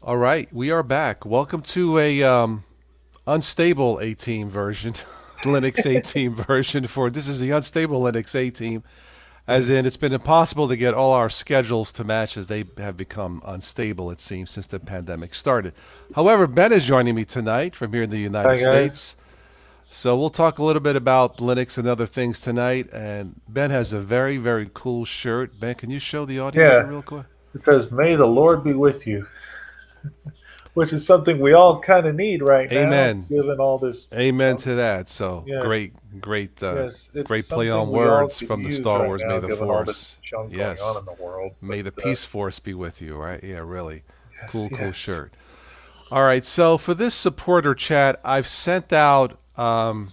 All right, we are back. Welcome to a unstable 18 version, Linux 18 version for this is the unstable Linux 18, as in it's been impossible to get all our schedules to match as they have become unstable, it seems, since the pandemic started. However, Ben is joining me tonight from here in the United Hi guys. States. So we'll talk a little bit about Linux and other things tonight. And Ben has a very, very cool shirt. Ben, can you show the audience here Yeah, real quick? it says, "May the Lord be with you," which is something we all kind of need right now, Amen. given all this Amen junk. to that. So Yes, great, it's great play on something we all words could from the use Star right Wars. May now, the given all this Force, junk going on yes, in the world. may the peace force be with you. Right? Yeah, really, Yes, cool yes, shirt. All right. So for this supporter chat, I've sent out some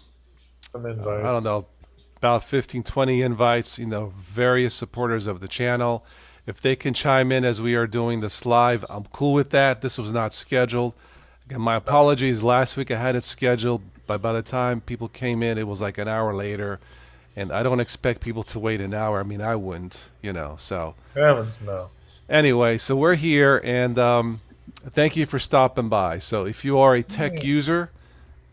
I don't invites. know, about 15, 20 invites. Various supporters of the channel. If they can chime in as we are doing this live, I'm cool with that. This was not scheduled. Again, my No. apologies. Last week I had it scheduled, but by the time people came in, it was like an hour later. And I don't expect people to wait an hour. I mean, I wouldn't. So Heavens, no. anyway, so we're here, and thank you for stopping by. So if you are a tech Yeah. user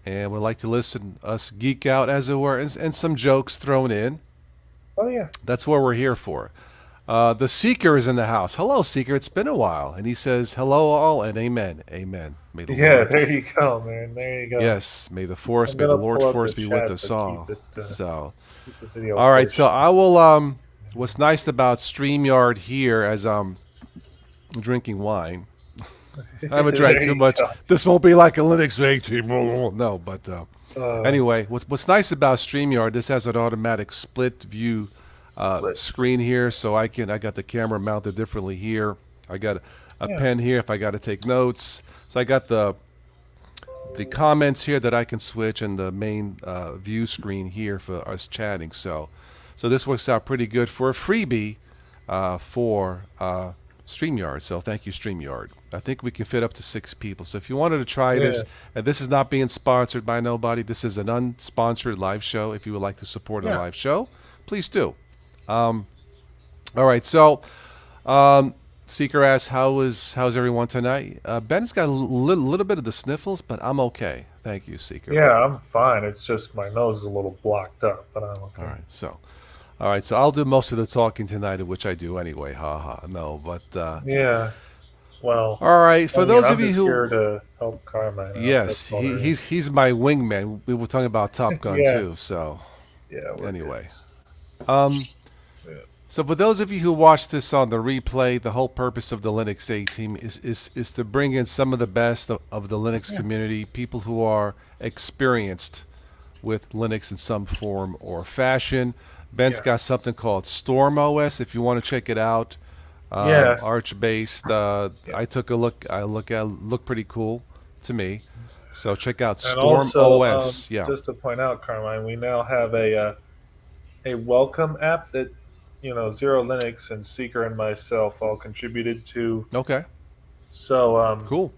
and would like to listen us geek out, as it were, and some jokes thrown in, Oh yeah, that's what we're here for. The Seeker is in the house. Hello, Seeker. It's been a while. And he says, hello, all, and amen. Amen. May the yeah. Lord, There you go, man. There you go. yes, may the Force, I'm may the gonna Lord pull up Force the be with chat us to all. So, keep the video all right. So portion. I will, what's nice about StreamYard here as I'm drinking wine, I haven't drank There too you much. go. This won't be like a Linux 18. No, but Uh, anyway, what's nice about StreamYard, this has an automatic split view Split. screen here, so I got the camera mounted differently here. I got a Yeah. pen here if I got to take notes. So I got the comments here that I can switch, and the main view screen here for us chatting. So this works out pretty good for a freebie for StreamYard. So thank you, StreamYard. I think we can fit up to 6 people. So if you wanted to try Yeah. this, and this is not being sponsored by nobody, this is an unsponsored live show. If you would like to support a Yeah. live show, please do. All right, so Seeker asks, how's everyone tonight? Ben's got a little bit of the sniffles, but I'm okay. Thank you, Seeker. Yeah, I'm fine. It's just my nose is a little blocked up, but I'm All okay. right, so I'll do most of the talking tonight, which I do anyway. Ha ha. No, but Yeah. Well, all right. I For mean, those of I'm you just here who, to help Carmine out. That's yes, all there is. he's my wingman. We were talking about Top Gun Yeah. too. So Yeah, we're good. anyway, um, Yeah. so for those of you who watch this on the replay, the whole purpose of the Linux 18 is to bring in some of the best of the Linux Yeah. community, people who are experienced with Linux in some form or fashion. Ben's Yeah. got something called Storm OS. If you want to check it out, Yeah. Arch based. Yeah. I took a look. I look pretty cool to me. So check out And Storm also, OS. Yeah. just to point out, Carmine, we now have a welcome app that Zero Linux and Seeker and myself all contributed to. Okay. So Cool.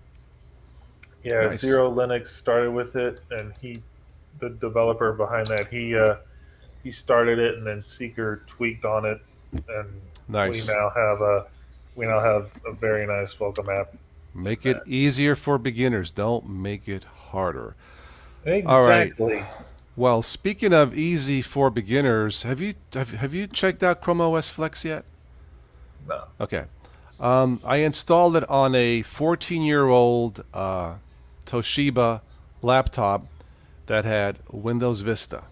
yeah, Nice. Zero Linux started with it, and the developer behind that, he started it, and then Seeker tweaked on it, and we Nice. now have a we now have a very nice welcome app with Make it that. easier for beginners. Don't make it harder. All right. Exactly. Well, speaking of easy for beginners, have you checked out Chrome OS Flex yet? No. Okay. I installed it on a 14-year-old Toshiba laptop that had Windows Vista.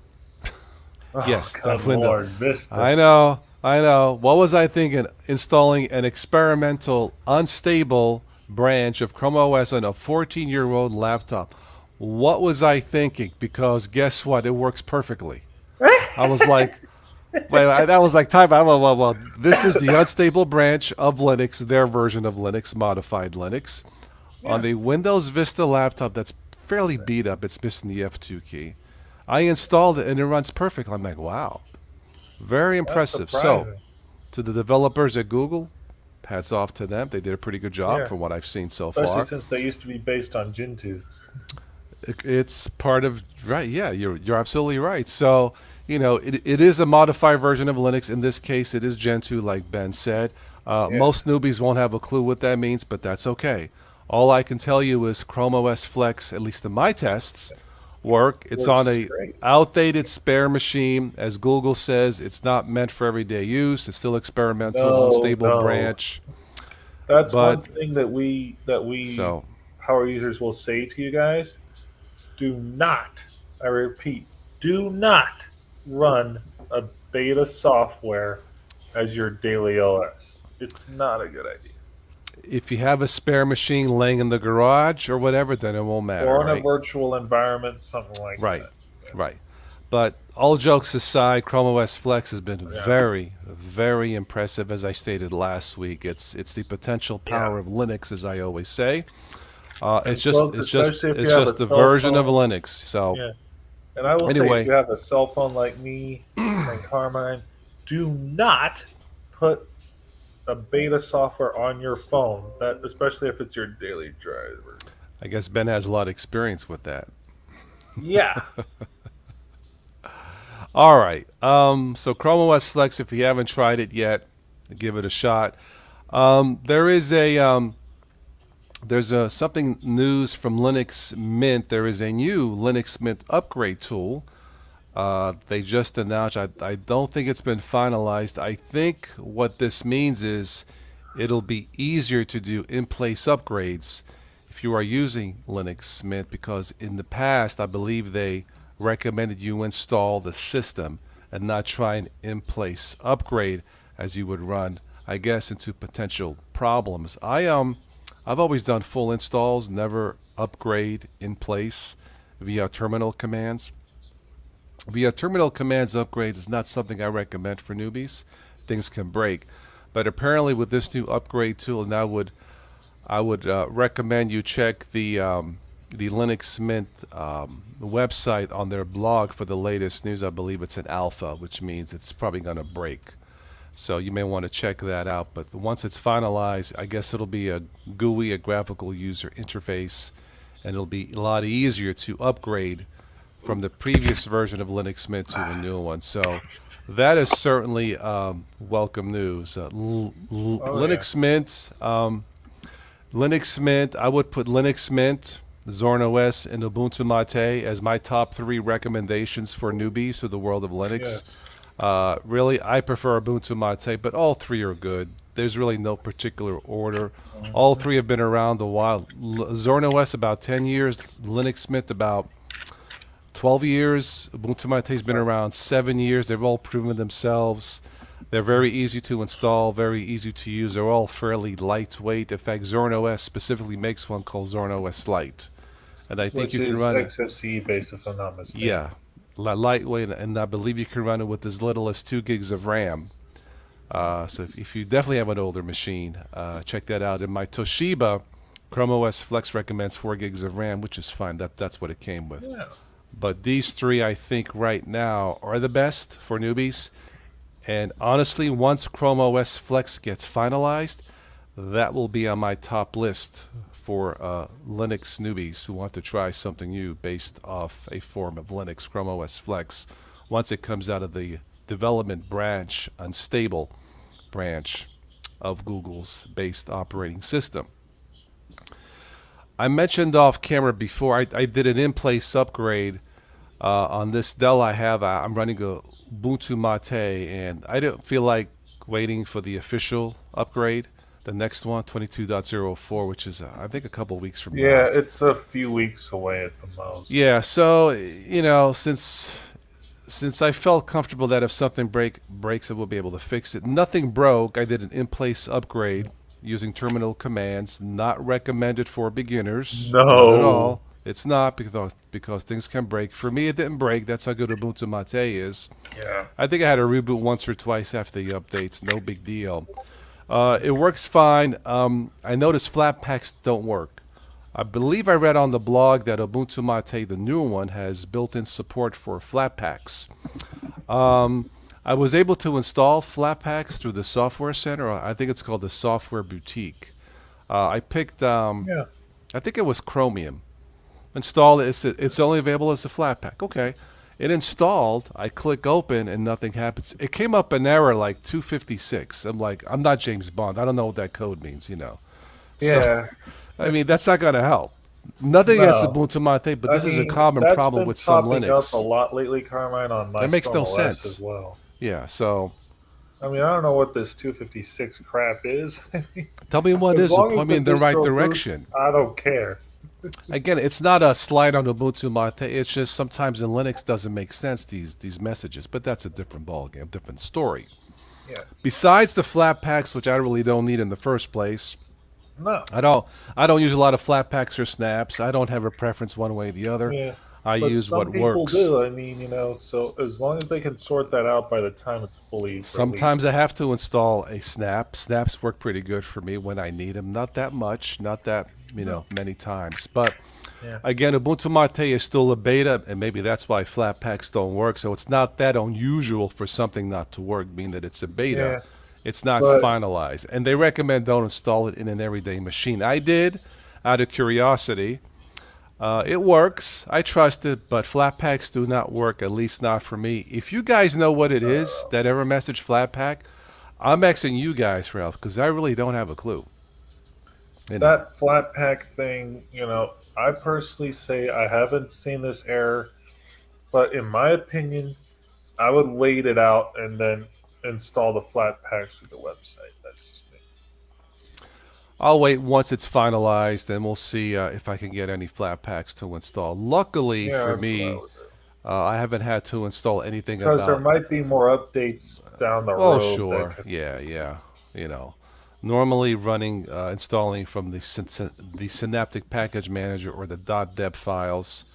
Oh, Yes, good that window. lord, Vista. I know, I know. What was I thinking? Installing an experimental, unstable branch of Chrome OS on a 14-year-old laptop. What was I thinking? Because guess what? It works perfectly. I was like, that was like time. Well, this is the unstable branch of Linux, their version of Linux, modified Linux, on Yeah. the Windows Vista laptop that's fairly beat up. It's missing the F2 key. I installed it and it runs perfect. I'm like, wow, very That's impressive. So, surprising. to the developers at Google, hats off to them. They did a pretty good job Yeah. from what I've seen so Especially far. since they used to be based on Gentoo. It's part of right. Yeah, you're absolutely right. So it is a modified version of Linux. In this case, it is Gentoo, like Ben said. Yeah. Most newbies won't have a clue what that means, but that's okay. All I can tell you is Chrome OS Flex, at least in my tests, work. It's on Works a great. outdated spare machine. As Google says, it's not meant for everyday use. It's still experimental, No, unstable no. branch. That's one But thing that we so power users will say to you guys. Do not, I repeat, do not run a beta software as your daily OS. It's not a good idea. if you have a spare machine laying in the garage or whatever, then it won't matter, Or in a right? virtual environment, something like Right, that. right. But all jokes aside, Chrome OS Flex has been Yeah. very, very impressive. As I stated last week, it's the potential Yeah. power of Linux, as I always say. And folks, especially if you It's have a just the cell version of phone, Linux. So yeah. And I will say, if anyway, you have a cell phone like me and Carmine, do not put a beta software on your phone. That, especially if it's your daily driver. I guess Ben has a lot of experience with that. Yeah. All right. So Chrome OS Flex, if you haven't tried it yet, give it a shot. There is there's something news from Linux Mint. There is a new Linux Mint upgrade tool. They just announced. I don't think it's been finalized. I think what this means is it'll be easier to do in-place upgrades if you are using Linux Mint, because in the past I believe they recommended you install the system and not try an in-place upgrade, as you would run, I guess, into potential problems. I've always done full installs, never upgrade in place via terminal commands. Via terminal commands upgrades is not something I recommend for newbies. Things can break. But apparently with this new upgrade tool, and I would recommend you check the Linux Mint website on their blog for the latest news. I believe it's an alpha, which means it's probably going to break. So you may want to check that out. But once it's finalized, I guess it'll be a GUI, a graphical user interface, and it'll be a lot easier to upgrade from the previous version of Linux Mint to a new one. So that is certainly welcome news. Oh yeah. Linux Mint, I would put Linux Mint, Zorn OS, and Ubuntu Mate as my top three recommendations for newbies to the world of Linux. Yes. Really, I prefer Ubuntu Mate, but all three are good. There's really no particular order. All three have been around a while. Zorn OS about 10 years, Linux Mint about 12 years. Ubuntu Mate's been around 7 years. They've all proven themselves. They're very easy to install, very easy to use. They're all fairly lightweight. In fact, Zorn OS specifically makes one called Zorn OS Lite. And I think Which you can is run it. XFCE based, if I'm not mistaken. Yeah, lightweight, and I believe you can run it with as little as 2 gigs of RAM. So if you definitely have an older machine, check that out. In my Toshiba, Chrome OS Flex recommends 4 gigs of RAM, which is fine. That's what it came with. Yeah. But these three, I think, right now are the best for newbies. And honestly, once Chrome OS Flex gets finalized, that will be on my top list for Linux newbies who want to try something new based off a form of Linux, Chrome OS Flex, once it comes out of the development branch, unstable branch of Google's based operating system. I mentioned off camera before, I did an in-place upgrade on this Dell I have. I'm running a Ubuntu Mate, and I didn't feel like waiting for the official upgrade, the next one, 22.04, which is, I think, a couple weeks from Yeah, now. it's a few weeks away at the most. Yeah, so, since I felt comfortable that if something breaks, I will be able to fix it. Nothing broke. I did an in-place upgrade using terminal commands. Not recommended for beginners. Not at No. all. It's not, because things can break. For me, it didn't break. That's how good Ubuntu Mate is. Yeah. I think I had to reboot once or twice after the updates. No big deal. It works fine. I noticed flat packs don't work. I believe I read on the blog that Ubuntu Mate, the newer one, has built-in support for flat packs. I was able to install flat packs through the Software Center. I think it's called the Software Boutique. I picked, Yeah. I think it was Chromium. Install it. It's only available as a flat pack. Okay. It installed. I click open and nothing happens. It came up an error like 256. I'm like, I'm not James Bond. I don't know what that code means, So, Yeah. I mean, that's not going to help. Nothing against No. Ubuntu Mate, but I this is a mean, common that's problem been with some popping up a Linux. lot lately, Carmine, on my That makes Storm no OS as sense. well. Yeah, so I mean, I don't know what this 256 crap is. tell me what As is to long as point me the in the right distro boots, direction. I don't care. Again, it's not a slide on Ubuntu Mate. It's just sometimes in Linux doesn't make sense, these messages. But that's a different ballgame, different story. Yeah. Besides the flat packs, which I really don't need in the first place, No. I don't I don't use a lot of flat packs or snaps. I don't have a preference one way or the other. Yeah. I But use what some people works. do. I mean, so as long as they can sort that out by the time it's fully Sometimes released. I have to install a snap. Snaps work pretty good for me when I need them. Not that much, not that No. many times. But Yeah. again, Ubuntu Mate is still a beta, and maybe that's why flat packs don't work. So it's not that unusual for something not to work, being that it's a beta. Yeah. It's not But finalized. And they recommend don't install it in an everyday machine. I did out of curiosity. It works. I trust it, but flat packs do not work, at least not for me. If you guys know what it is, that error message flat pack, I'm asking you guys for help because I really don't have a clue. You know, that flat pack thing, I personally say I haven't seen this error, but in my opinion, I would wait it out and then install the flat packs through the website. That's just me. I'll wait once it's finalized, and we'll see if I can get any flat packs to install. Luckily Yeah, for that's what I me, would do. I haven't had to install anything Because there about. might be more updates down the Oh, road that sure, could. yeah, yeah. You know, normally running installing from the Synaptic Package Manager or the .deb files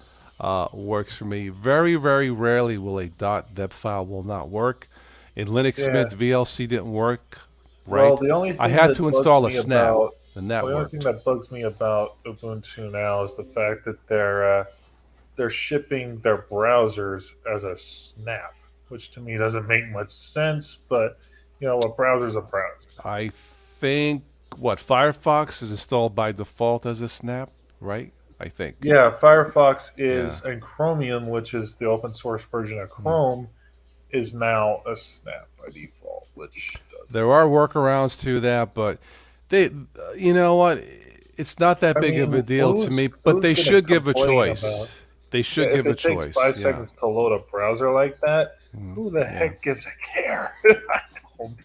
works for me. Very, very rarely will a .deb file will not work. In Linux Yeah. Mint, VLC didn't work, Well, right? the only I thing had to that bugs install a me snap, about and that well, the only thing worked. that bugs me about Ubuntu now is the fact that they're shipping their browsers as a snap, which to me doesn't make much sense. But a browser's a browser. I think what Firefox is installed by default as a snap, right? I think. Yeah, Firefox Yeah. is, and Chromium, which is the open source version of Mm. Chrome, is now a snap by default, which doesn't There make. are workarounds to that, but they, you know what? It's not that I big of mean, a deal to who's me, but who's they gonna should give a complain about? choice. They Yeah, should if give a it takes choice. five Yeah. seconds to load a browser like that, Mm. who the Yeah. heck gives a care? I don't.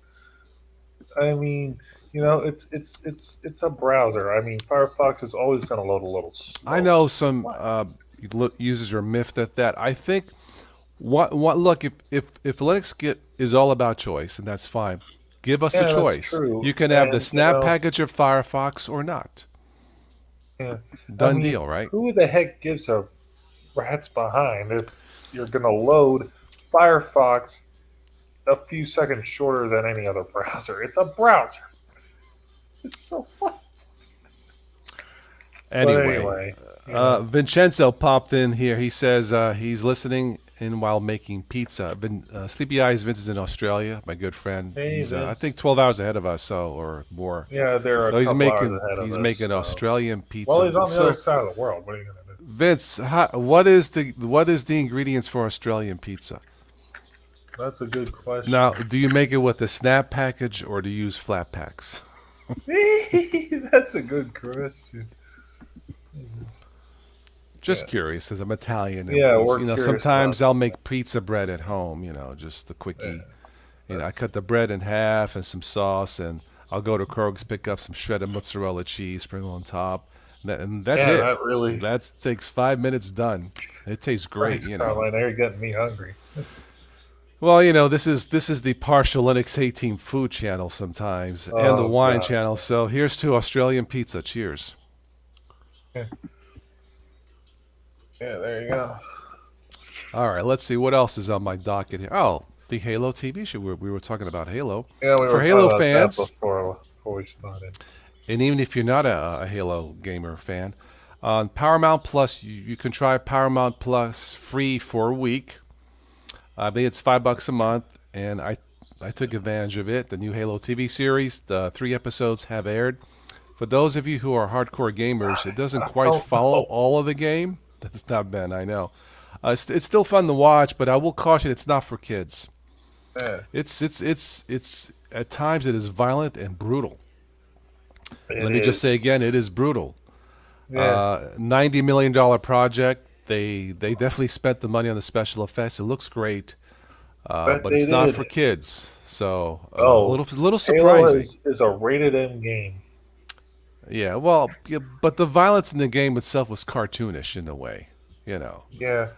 I mean, it's a browser. I mean, Firefox is always going to load a little I slow. know some What? users are miffed at that. I think what look if Linux get is all about choice, and that's fine. Give us a Yeah, that's choice. true. You can have the And snap package of Firefox or not. yeah, I Done mean, deal, right? who the heck gives a rat's behind if you're going to load Firefox a few seconds shorter than any other browser? It's a browser. It's so what? But Anyway, anyway, Vincenzo popped in here. He says he's listening in while making pizza. Sleepy Eyes Vince is in Australia, my good friend. hey He's I Vince. think 12 hours ahead of us, so or more. Yeah, they're a So couple hours ahead of he's us. making So. Australian Well, pizza. he's on the other So side of the world. What are you going to do? Vince, what is the ingredients for Australian pizza? That's a good Now, question. do you make it with the snap package or do you use flat packs? That's a good question. Just Yeah, curious, as I'm Italian, and yeah, we're curious about sometimes I'll that. make pizza bread at home. Just a Yeah, quickie. I that's cut the bread in half and some sauce, and I'll go to Kroger's, pick up some shredded mozzarella cheese, sprinkle on top, and that's yeah, it. that really. That takes 5 minutes done. It tastes great. Christ, Caroline, now you're getting me hungry. Well, this is the partial Linux 18 food channel sometimes, and the Oh wine God. channel. So here's to Australian pizza. Cheers. Yeah, yeah, there you go. All right, let's see what else is on my docket here. Oh, the Halo TV show. We were talking about Halo. Yeah, we For were talking Halo about that fans, before we started. and even if you're not a Halo gamer fan, on Paramount Plus, you can try Paramount Plus free for a week. I think it's $5 a month, and I took advantage of it. The new Halo TV series, the 3 episodes have aired. For those of you who are hardcore gamers, it doesn't I quite don't follow know. all of the game. That's not bad, I know. It's still fun to watch, but I will caution it's not for kids. Yeah, It's at times it is violent and brutal. It Let me just say is. again, it is brutal. Yeah, $90 million project. They definitely spent the money on the special effects. It looks great, bet but they it's not did. for kids. So a Oh, little Halo surprising. is a rated M game. Yeah, well, yeah, but the violence in the game itself was cartoonish in a way. You know, Yeah,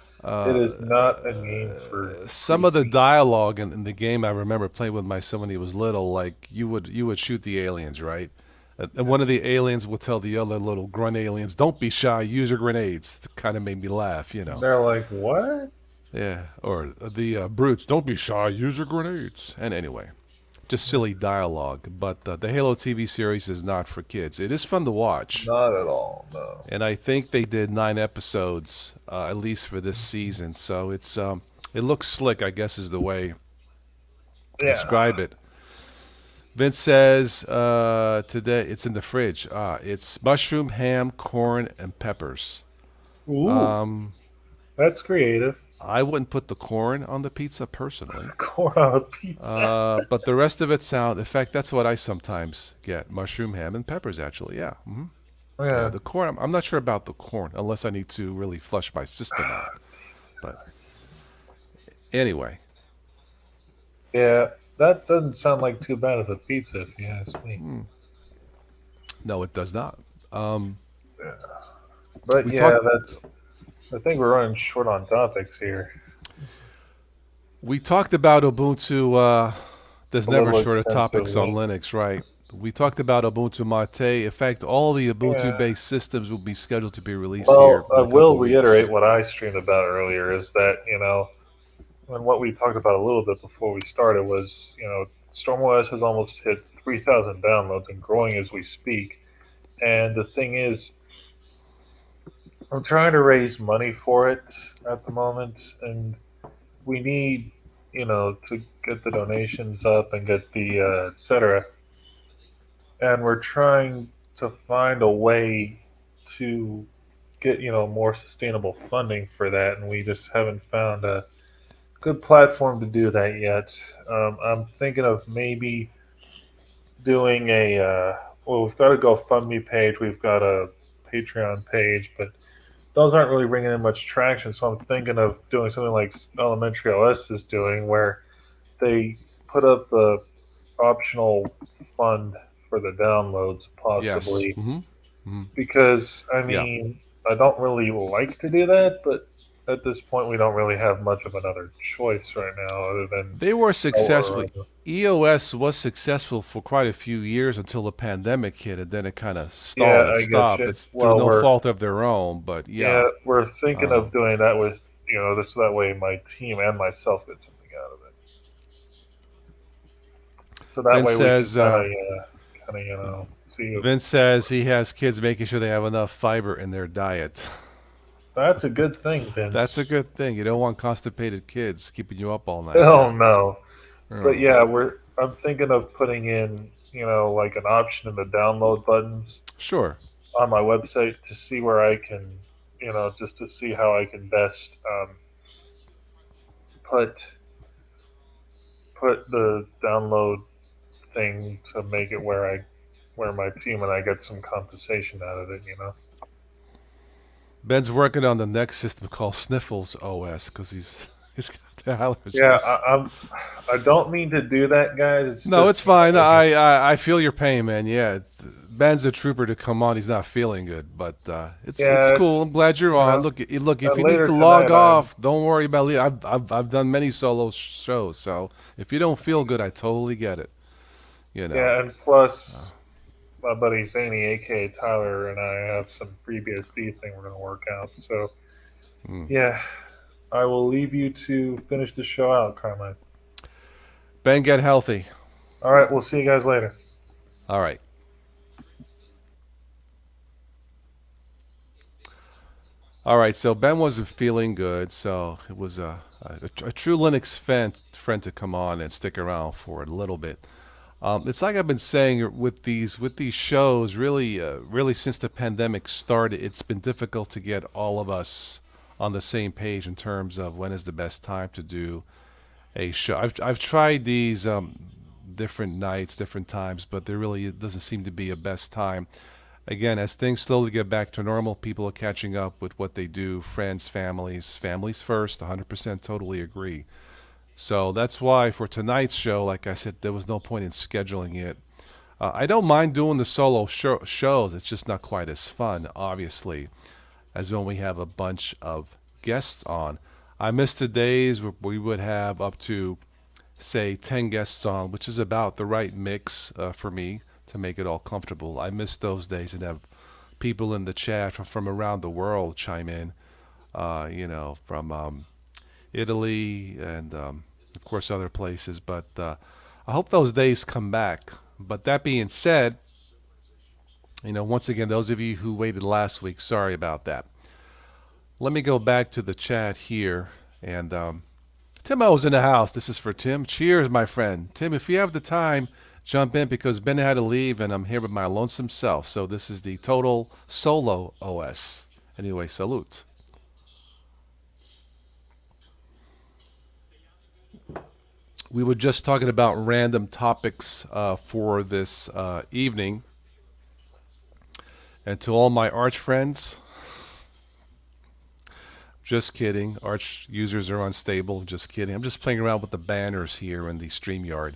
it is not a game for some of the preteens. dialogue in the game I remember playing with my son when he was little. Like you would shoot the aliens, right? And one of the aliens would tell the other little grunt aliens, "Don't be shy. Use your grenades." It kind of made me laugh, you know. They're like, what? Yeah, or the brutes, don't be shy, use your grenades. And anyway, just silly dialogue. But the Halo TV series is not for kids. It is fun to watch, Not at all. No. and I think they did 9 episodes at least for this season. So it looks slick, I guess is the way to Yeah. describe it. Vince says today it's in the fridge. It's mushroom, ham, corn, and peppers. Ooh, that's creative. I wouldn't put the corn on the pizza personally. Corn on a pizza. But the rest of it sound. In fact, that's what I sometimes get: mushroom, ham, and peppers. Actually, yeah, yeah. Yeah. The corn. I'm not sure about the corn, unless I need to really flush my system out. But anyway, Yeah, that doesn't sound like too bad of a pizza, if you ask me. no, it does not. But We yeah, talked. that's. I think we're running short on topics here. We talked about Ubuntu. There's A never little short of topics on extensively. Linux, right? We talked about Ubuntu Mate. In fact, all the Yeah. Ubuntu-based systems will be scheduled to be released here Well, in I a couple will weeks. reiterate what I streamed about earlier is that, and what we talked about a little bit before we started was, StormOS has almost hit 3,000 downloads and growing as we speak. And the thing is, I'm trying to raise money for it at the moment, and we need, to get the donations up and get the et cetera. And we're trying to find a way to get, more sustainable funding for that, and we just haven't found a good platform to do that yet. I'm thinking of maybe doing well, we've got a GoFundMe page, we've got a Patreon page, but those aren't really bringing in much traction. So I'm thinking of doing something like Elementary OS is doing, where they put up the optional fund for the downloads, Yes. possibly. Hmm. Because, I Yeah. mean, I don't really like to do that, but at this point, we don't really have much of another choice right now other than They were our. successful. EOS was successful for quite a few years until the pandemic hit, and then it kind of Yeah, stalled and I get stopped. you. It's through Well, no fault of their own, but yeah, yeah. we're thinking Uh, of doing that with, this that way my team and myself get something out of it. So that Vince way we can says. see if Vince says he has kids making sure they have enough fiber in their diet. that's a good thing, That's Vince. a good thing. You don't want constipated kids keeping you up all night. Oh Yeah. no. But Oh, yeah, I'm thinking of putting in, like an option in the download buttons sure. on my website to see where I can, just to see how I can best put the download thing to make it where my team and I get some compensation out of it. Ben's working on the next system called Sniffles OS because he's got the Yeah, allergies. I don't mean to do that, guys. It's No, just it's fine. I feel your pain, man. Yeah, Ben's a trooper to come on. He's not feeling good, but it's yeah, cool. it's I'm glad you're you on. know. Look. If And you need later to log tonight, I'm off, don't worry about it. I've done many solo shows, so if you don't feel good, I totally get it. You know. yeah, and plus my buddy Zany, aka Tyler, and I have some FreeBSD thing we're going to work out. So Mm. yeah, I will leave you to finish the show out, Carmine. Ben, get healthy. All right, we'll see you guys later. All right. All right, so Ben wasn't feeling good, so it was a true Linux friend to come on and stick around for a little bit. It's like I've been saying with these shows, really since the pandemic started, it's been difficult to get all of us on the same page in terms of when is the best time to do a show. I've tried different nights, different times, but there really doesn't seem to be a best time. Again, as things slowly get back to normal, people are catching up with what they do, friends, families first, 100% totally agree. So that's why for tonight's show, like I said, there was no point in scheduling it. I don't mind doing the solo shows. It's just not quite as fun, obviously, as when we have a bunch of guests on. I miss the days where we would have up to, say, 10 guests on, which is about the right mix for me to make it all comfortable. I miss those days and have people in the chat from around the world chime in, from Italy and, of course, other places. But I hope those days come back. But that being said, once again, those of you who waited last week, sorry about that. Let me go back to the chat here. And Tim O's in the house. This is for Tim. Cheers, my friend. Tim, if you have the time, jump in because Ben had to leave and I'm here with my lonesome self. So this is the total solo OS. Anyway, salute. We were just talking about random topics for this evening. And to all my Arch friends, just kidding. Arch users are unstable. Just kidding. I'm just playing around with the banners here in the StreamYard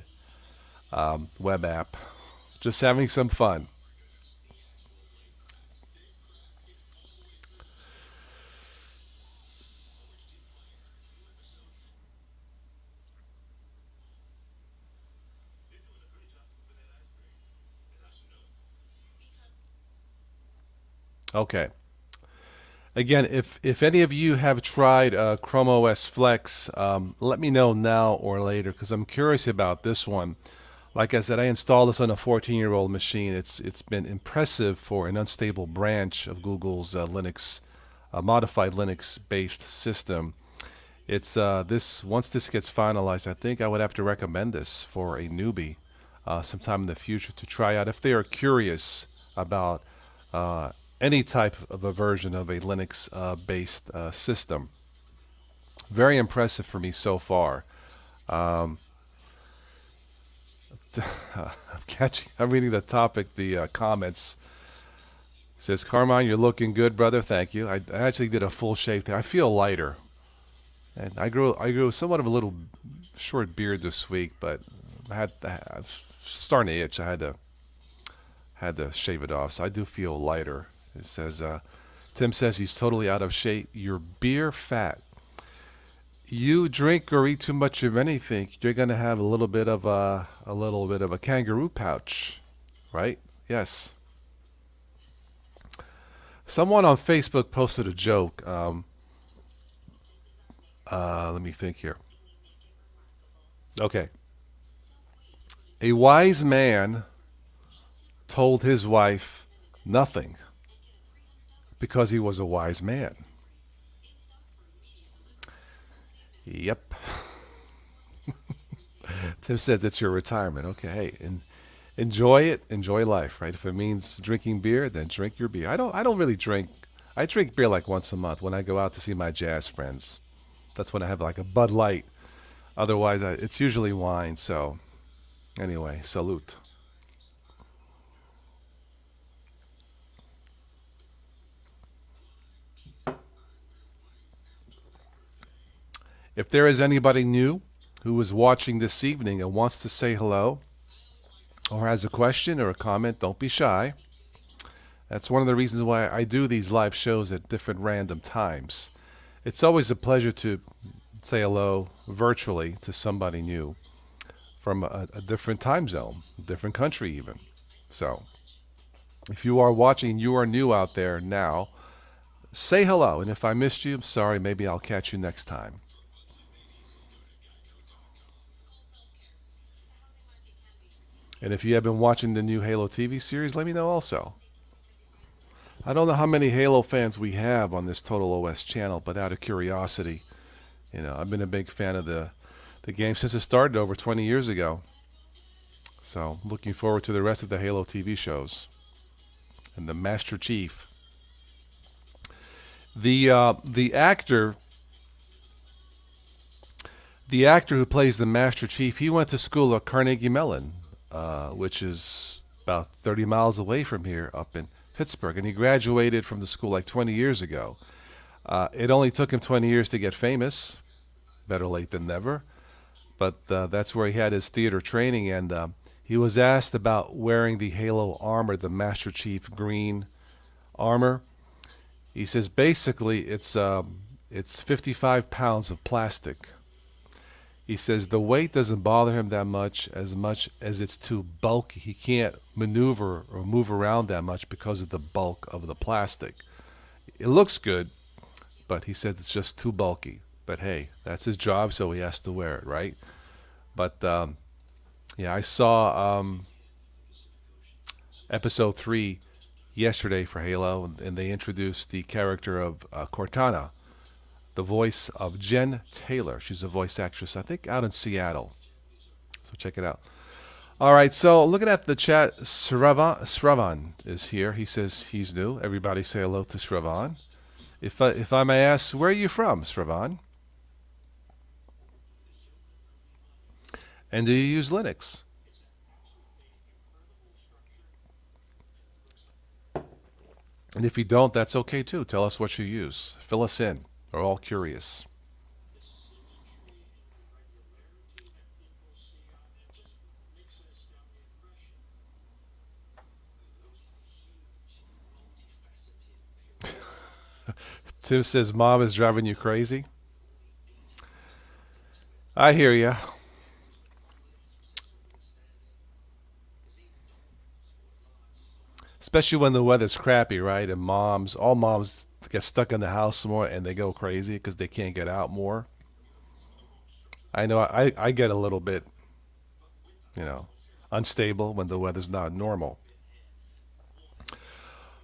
web app. Just having some fun. Okay. Again, if any of you have tried Chrome OS Flex, let me know now or later because I'm curious about this one. Like I said, I installed this on a 14-year-old machine. It's been impressive for an unstable branch of Google's Linux, modified Linux-based system. It's once this gets finalized, I think I would have to recommend this for a newbie sometime in the future to try out if they are curious about any type of a version of a Linux-based system. Very impressive for me so far. I'm reading the topic, the comments. It says, Carmine, you're looking good, brother. Thank you. I actually did a full shave there. I feel lighter. And I grew somewhat of a little short beard this week, but I was starting to itch. I had to shave it off, so I do feel lighter. It says, Tim says he's totally out of shape. You're beer fat. You drink or eat too much of anything, you're gonna have a little bit of a kangaroo pouch, right? Yes. Someone on Facebook posted a joke. Let me think here. Okay. A wise man told his wife nothing because he was a wise man. Yep. Tim says it's your retirement. Okay, hey, enjoy it. Enjoy life, right? If it means drinking beer, then drink your beer. I don't really drink. I drink beer like once a month when I go out to see my jazz friends. That's when I have like a Bud Light. Otherwise, it's usually wine. So, anyway, salute. If there is anybody new who is watching this evening and wants to say hello or has a question or a comment, don't be shy. That's one of the reasons why I do these live shows at different random times. It's always a pleasure to say hello virtually to somebody new from a different time zone, a different country even. So if you are watching, you are new out there now, say hello. And if I missed you, I'm sorry, maybe I'll catch you next time. And if you have been watching the new Halo TV series, let me know also. I don't know how many Halo fans we have on this Total OS channel, but out of curiosity, I've been a big fan of the game since it started over 20 years ago. So looking forward to the rest of the Halo TV shows. And the Master Chief. The actor The actor who plays the Master Chief, he went to school at Carnegie Mellon, which is about 30 miles away from here, up in Pittsburgh, and he graduated from the school like 20 years ago. It only took him 20 years to get famous. Better late than never. But that's where he had his theater training, and he was asked about wearing the Halo armor, the Master Chief green armor. He says basically it's 55 pounds of plastic. He says the weight doesn't bother him that much as it's too bulky. He can't maneuver or move around that much because of the bulk of the plastic. It looks good, but he says it's just too bulky. But hey, that's his job, so he has to wear it, right? But yeah, I saw episode 3 yesterday for Halo, and they introduced the character of Cortana, the voice of Jen Taylor. She's a voice actress, I think, out in Seattle. So check it out. All right, so looking at the chat, Sravan is here. He says he's new. Everybody say hello to Sravan. If I may ask, where are you from, Sravan? And do you use Linux? And if you don't, that's okay too. Tell us what you use. Fill us in. We're all curious. Tim says mom is driving you crazy. I hear ya. Especially when the weather's crappy, right? And all moms get stuck in the house more and they go crazy because they can't get out more. I know I get a little bit, you know, unstable when the weather's not normal.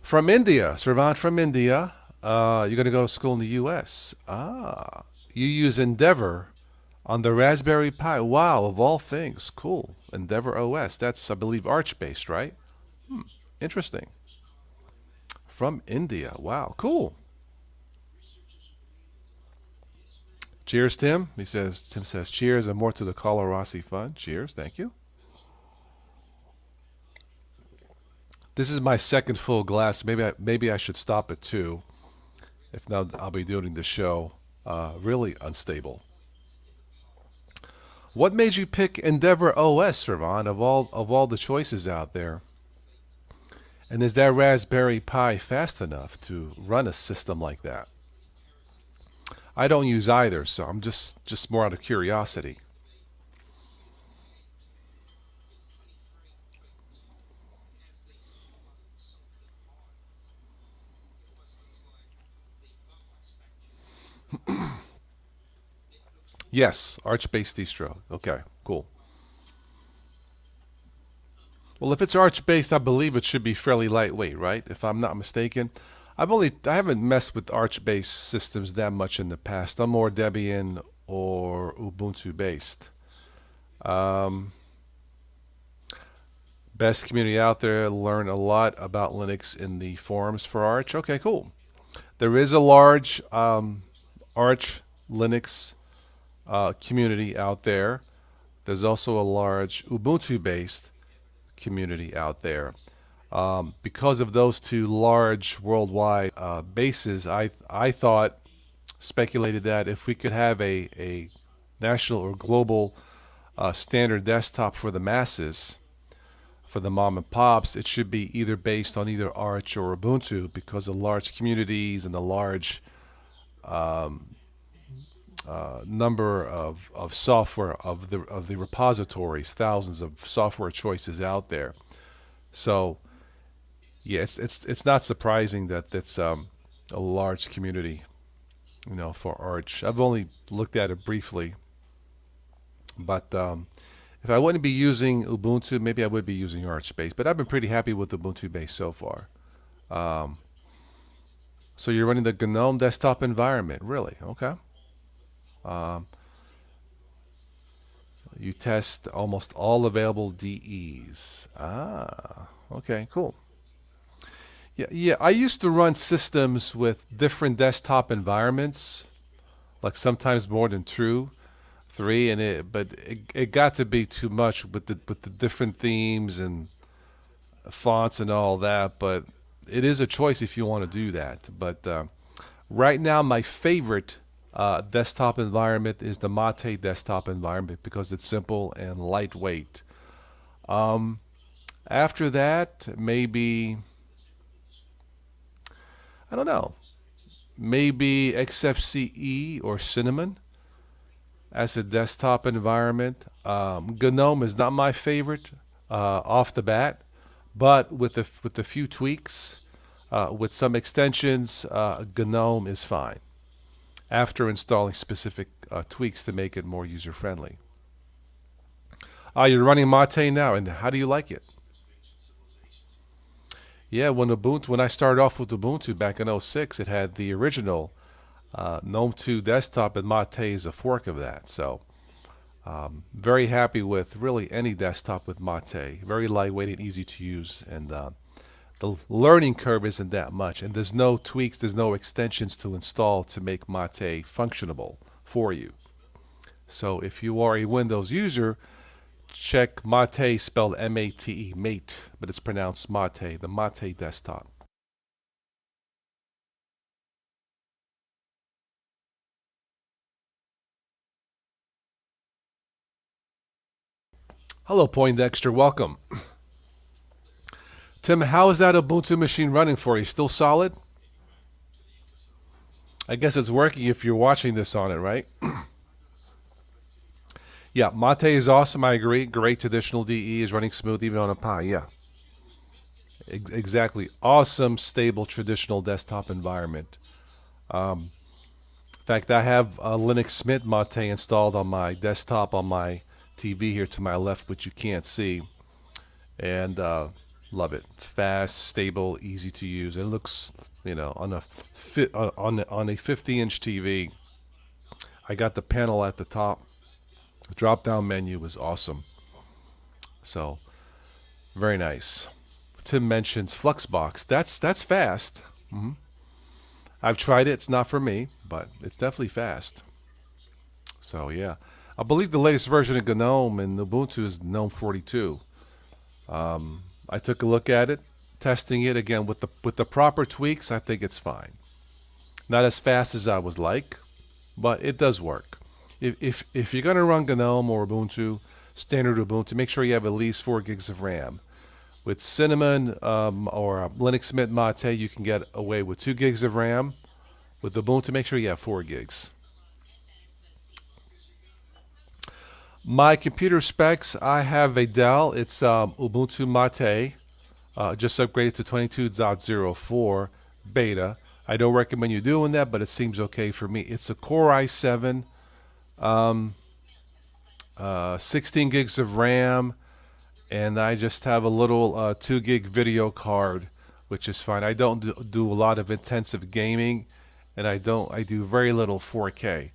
From India, Sravant from India. You're going to go to school in the U.S. You use Endeavor on the Raspberry Pi. Wow, of all things. Cool. Endeavor OS. That's, I believe, Arch-based, right? Interesting. From India. Wow, cool. Cheers, Tim. Tim says, cheers and more to the Colo Rossi fun. Cheers, thank you. This is my second full glass. Maybe I should stop at 2. If not, I'll be doing the show really unstable. What made you pick Endeavor OS, Servan, of all the choices out there? And is that Raspberry Pi fast enough to run a system like that? I don't use either, so I'm just more out of curiosity. Yes, Arch-based distro. Okay, cool. Well, if it's Arch-based, I believe it should be fairly lightweight, right? If I'm not mistaken. I haven't messed with Arch-based systems that much in the past. I'm more Debian or Ubuntu-based. Best community out there. Learn a lot about Linux in the forums for Arch. Okay, cool. There is a large Arch Linux community out there. There's also a large Ubuntu-based community out there. Because of those two large worldwide bases, I speculated that if we could have a national or global standard desktop for the masses, for the mom and pops, it should be either based on either Arch or Ubuntu because of large communities and the large number of software of the repositories, thousands of software choices out there. So yeah, it's not surprising that it's a large community, for Arch. I've only looked at it briefly, but if I wouldn't be using Ubuntu, maybe I would be using Arch-based. But I've been pretty happy with Ubuntu-based so far. So you're running the Gnome desktop environment, really? Okay. You test almost all available DEs. Okay, cool. Yeah. I used to run systems with different desktop environments, like sometimes more than 2, 3, and it got to be too much with the different themes and fonts and all that. But it is a choice if you want to do that. But right now, my favorite desktop environment is the Mate desktop environment because it's simple and lightweight. After that, maybe, I don't know, maybe XFCE or Cinnamon as a desktop environment. Gnome is not my favorite off the bat, but with a few tweaks, with some extensions, Gnome is fine after installing specific tweaks to make it more user friendly. You're running Mate now, and how do you like it? Yeah, when I started off with Ubuntu back in '06, it had the original GNOME 2 desktop, and Mate is a fork of that. So very happy with really any desktop with Mate. Very lightweight and easy to use, and the learning curve isn't that much. And there's no tweaks, there's no extensions to install to make Mate functionable for you. So if you are a Windows user, check Mate, spelled M-A-T-E, mate, but it's pronounced Mate, the Mate desktop. Hello, Poindexter, welcome. Tim, how is that Ubuntu machine running for you? Still solid? I guess it's working if you're watching this on it, right? Yeah, Mate is awesome. I agree. Great traditional DE is running smooth even on a Pi. Yeah, exactly. Awesome, stable traditional desktop environment. In fact, I have a Linux Mint Mate installed on my desktop on my TV here to my left, which you can't see, and love it. Fast, stable, easy to use. It looks, on a 50-inch TV. I got the panel at the top. The drop-down menu was awesome. So, very nice. Tim mentions Fluxbox. That's fast. I've tried it. It's not for me, but it's definitely fast. So, yeah. I believe the latest version of GNOME and Ubuntu is GNOME 42. I took a look at it, testing it again with the proper tweaks. I think it's fine. Not as fast as I would like, but it does work. If you're going to run GNOME or Ubuntu, standard Ubuntu, make sure you have at least 4 gigs of RAM. With Cinnamon or Linux Mint Mate, you can get away with 2 gigs of RAM. With Ubuntu, make sure you have 4 gigs. My computer specs, I have a Dell. It's Ubuntu Mate. Just upgraded to 22.04 beta. I don't recommend you doing that, but it seems okay for me. It's a Core i7, 16 gigs of RAM, and I just have a little 2 gig video card, which is fine. I don't do a lot of intensive gaming, and I do very little 4K.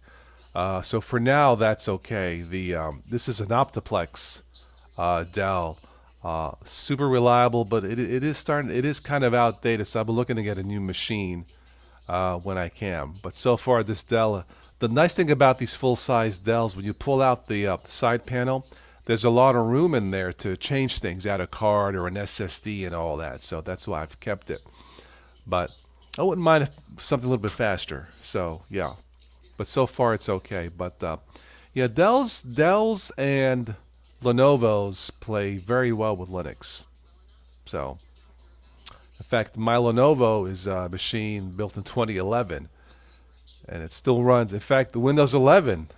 So for now, that's okay. This is an Optiplex Dell, super reliable, but it is kind of outdated. So I'm looking to get a new machine when I can. But so far, this Dell. The nice thing about these full-size Dells, when you pull out the side panel, there's a lot of room in there to change things, add a card or an SSD and all that. So that's why I've kept it. But I wouldn't mind something a little bit faster. So yeah. But so far it's okay. But yeah, Dells and Lenovo's play very well with Linux. So, in fact, my Lenovo is a machine built in 2011, and it still runs. In fact, the Windows 11.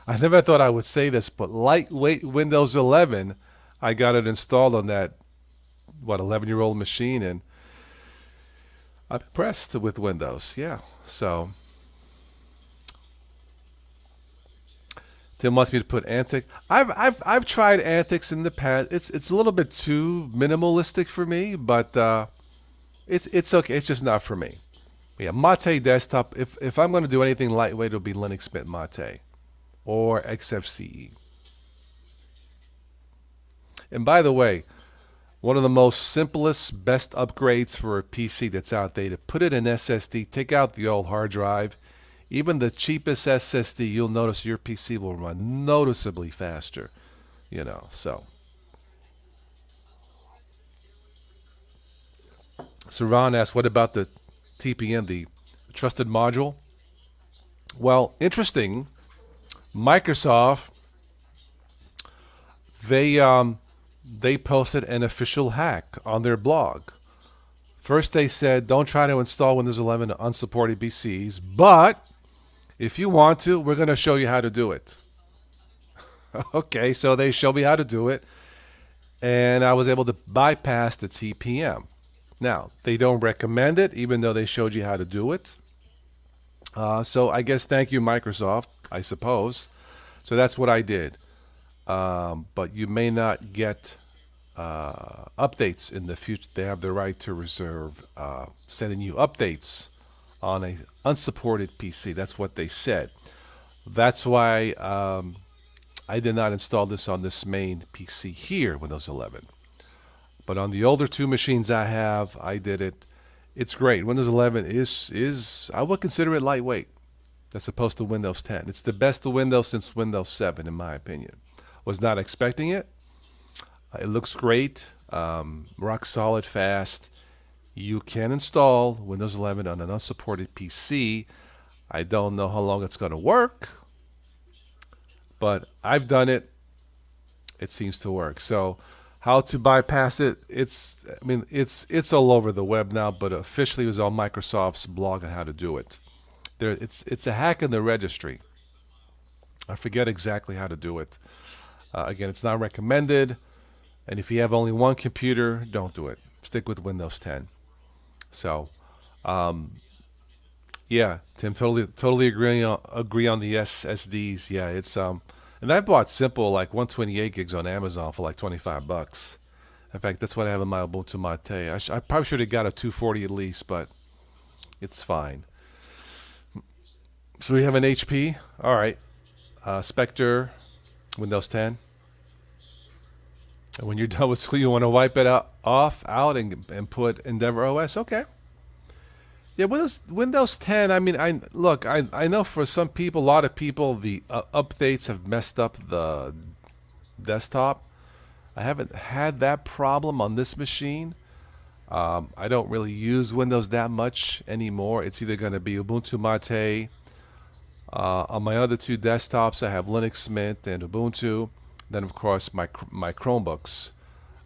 I never thought I would say this, but lightweight Windows 11, I got it installed on that 11-year-old machine, and I'm impressed with Windows. Yeah, so. Tim wants me to put Antic. I've tried Antics in the past. It's a little bit too minimalistic for me, but it's okay. It's just not for me. Yeah, Mate desktop. If I'm going to do anything lightweight, it'll be Linux Mint Mate or XFCE. And by the way, one of the most simplest, best upgrades for a PC that's outdated, put it in SSD, take out the old hard drive. even the cheapest SSD, you'll notice your PC will run noticeably faster. So Ron asked, what about the TPM, the trusted module? Well, interesting. Microsoft, they posted an official hack on their blog. First, they said don't try to install Windows 11 on unsupported PCs, but if you want to, we're going to show you how to do it. Okay, so they showed me how to do it, and I was able to bypass the TPM. Now, they don't recommend it, even though they showed you how to do it. So I guess thank you, Microsoft, I suppose. So that's what I did. But you may not get updates in the future. They have the right to reserve sending you updates on a unsupported PC. That's what they said. That's why I did not install this on this main PC here, Windows 11. But on the older two machines I have, I did it. It's great. Windows 11 is I would consider it lightweight as opposed to Windows 10. It's the best of Windows since Windows 7, in my opinion. Was not expecting it. It looks great, rock solid, fast. You can install Windows 11 on an unsupported PC. I don't know how long it's going to work, but I've done it. It seems to work. So, how to bypass it? It's all over the web now, but officially it was on Microsoft's blog on how to do it. It's a hack in the registry. I forget exactly how to do it. Again, it's not recommended. And if you have only one computer, don't do it. Stick with Windows 10. So, yeah, Tim, totally agree on the SSDs. Yeah, it's and I bought simple like 128 gigs on Amazon for like $25. In fact, that's what I have in my Ubuntu Mate. I probably should have got a 240 at least, but it's fine. So we have an HP. All right, Spectre, Windows 10. And when you're done with school, you want to wipe it out and put Endeavor OS. Okay. Yeah, Windows 10. I know for some people, a lot of people, the updates have messed up the desktop. I haven't had that problem on this machine. I don't really use Windows that much anymore. It's either going to be Ubuntu Mate. On my other two desktops, I have Linux Mint and Ubuntu. Then, of course, my Chromebooks.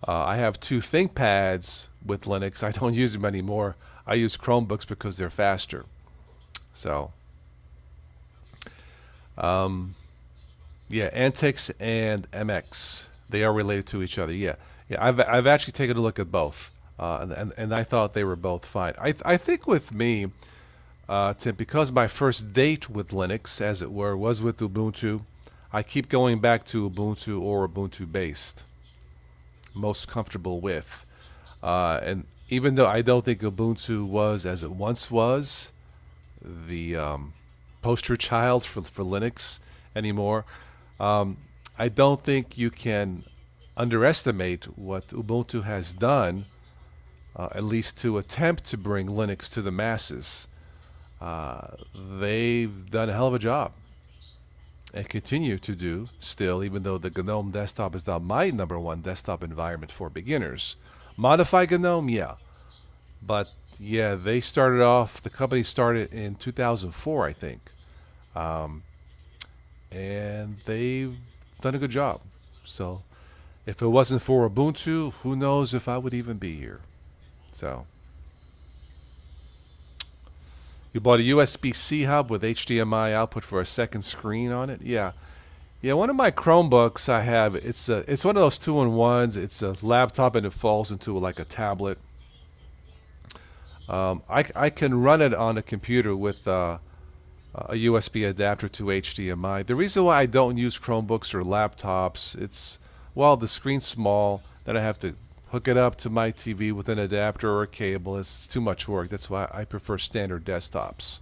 I have two ThinkPads with Linux. I don't use them anymore. I use Chromebooks because they're faster. So, yeah, Antix and MX, they are related to each other. Yeah. I've actually taken a look at both, and I thought they were both fine. I think with me, Tim, because my first date with Linux, as it were, was with Ubuntu, I keep going back to Ubuntu or Ubuntu based. Most comfortable with, and even though I don't think Ubuntu was, as it once was, the poster child for Linux anymore, I don't think you can underestimate what Ubuntu has done, at least to attempt to bring Linux to the masses. They've done a hell of a job and continue to do still, even though the Gnome desktop is now my number one desktop environment for beginners. Modify Gnome, yeah. But yeah, the company started in 2004, I think. And they've done a good job. So if it wasn't for Ubuntu, who knows if I would even be here. So you bought a USB-C hub with HDMI output for a second screen on it? Yeah. Yeah, one of my Chromebooks I have, it's one of those 2-in-1s. It's a laptop and it falls into like a tablet. I can run it on a computer with a USB adapter to HDMI. The reason why I don't use Chromebooks or laptops, the screen's small, then I have to hook it up to my TV with an adapter or a cable. It's too much work. That's why I prefer standard desktops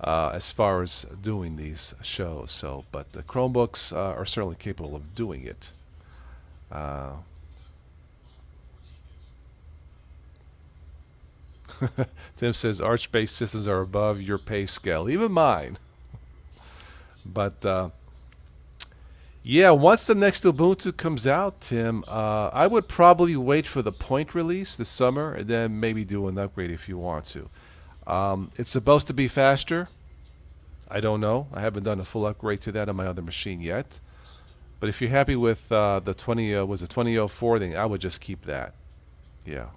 as far as doing these shows. So, but the Chromebooks are certainly capable of doing it. Tim says Arch-based systems are above your pay scale, even mine. But yeah, once the next Ubuntu comes out, Tim, I would probably wait for the point release this summer and then maybe do an upgrade if you want to. It's supposed to be faster. I don't know. I haven't done a full upgrade to that on my other machine yet. But if you're happy with the 2004 thing, I would just keep that. Yeah.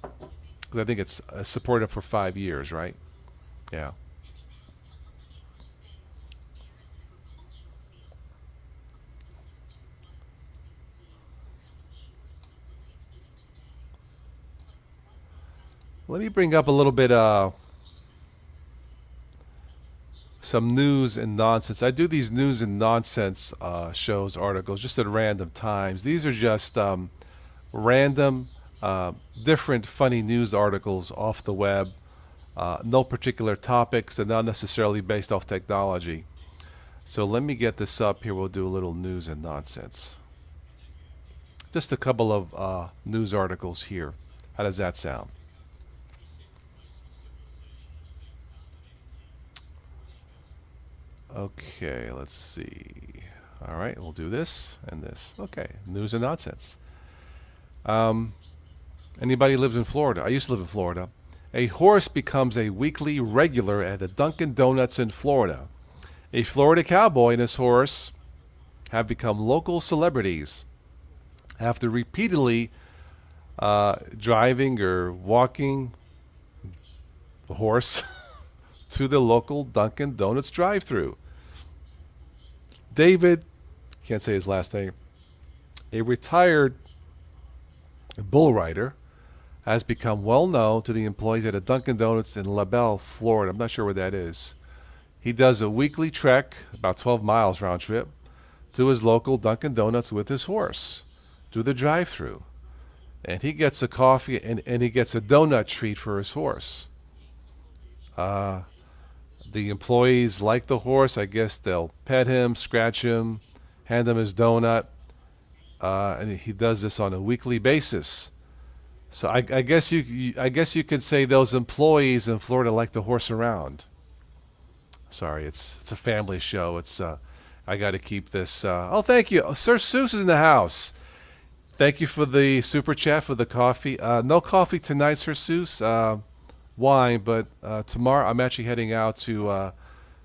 Because I think it's supported for 5 years, right? Yeah. Let me bring up a little bit some news and nonsense. I do these news and nonsense shows, articles, just at random times. These are just random, different funny news articles off the web. No particular topics and not necessarily based off technology. So let me get this up here. We'll do a little news and nonsense. Just a couple of news articles here. How does that sound? Okay, let's see. All right, we'll do this and this. Okay, news and nonsense. Anybody lives in Florida? I used to live in Florida. A horse becomes a weekly regular at a Dunkin' Donuts in Florida. A Florida cowboy and his horse have become local celebrities after repeatedly driving or walking the horse to the local Dunkin' Donuts drive-thru. David, can't say his last name, a retired bull rider, has become well known to the employees at a Dunkin' Donuts in LaBelle, Florida. I'm not sure where that is. He does a weekly trek, about 12 miles round trip, to his local Dunkin' Donuts with his horse, to the drive-thru. And he gets a coffee and he gets a donut treat for his horse. The employees like the horse. I guess they'll pet him, scratch him, hand him his donut. And he does this on a weekly basis. So I guess you could say those employees in Florida like the horse around. Sorry, it's a family show. It's I got to keep this. Oh, thank you, Sir Seuss is in the house. Thank you for the super chat for the coffee. No coffee tonight, Sir Seuss. Wine, but tomorrow I'm actually heading out to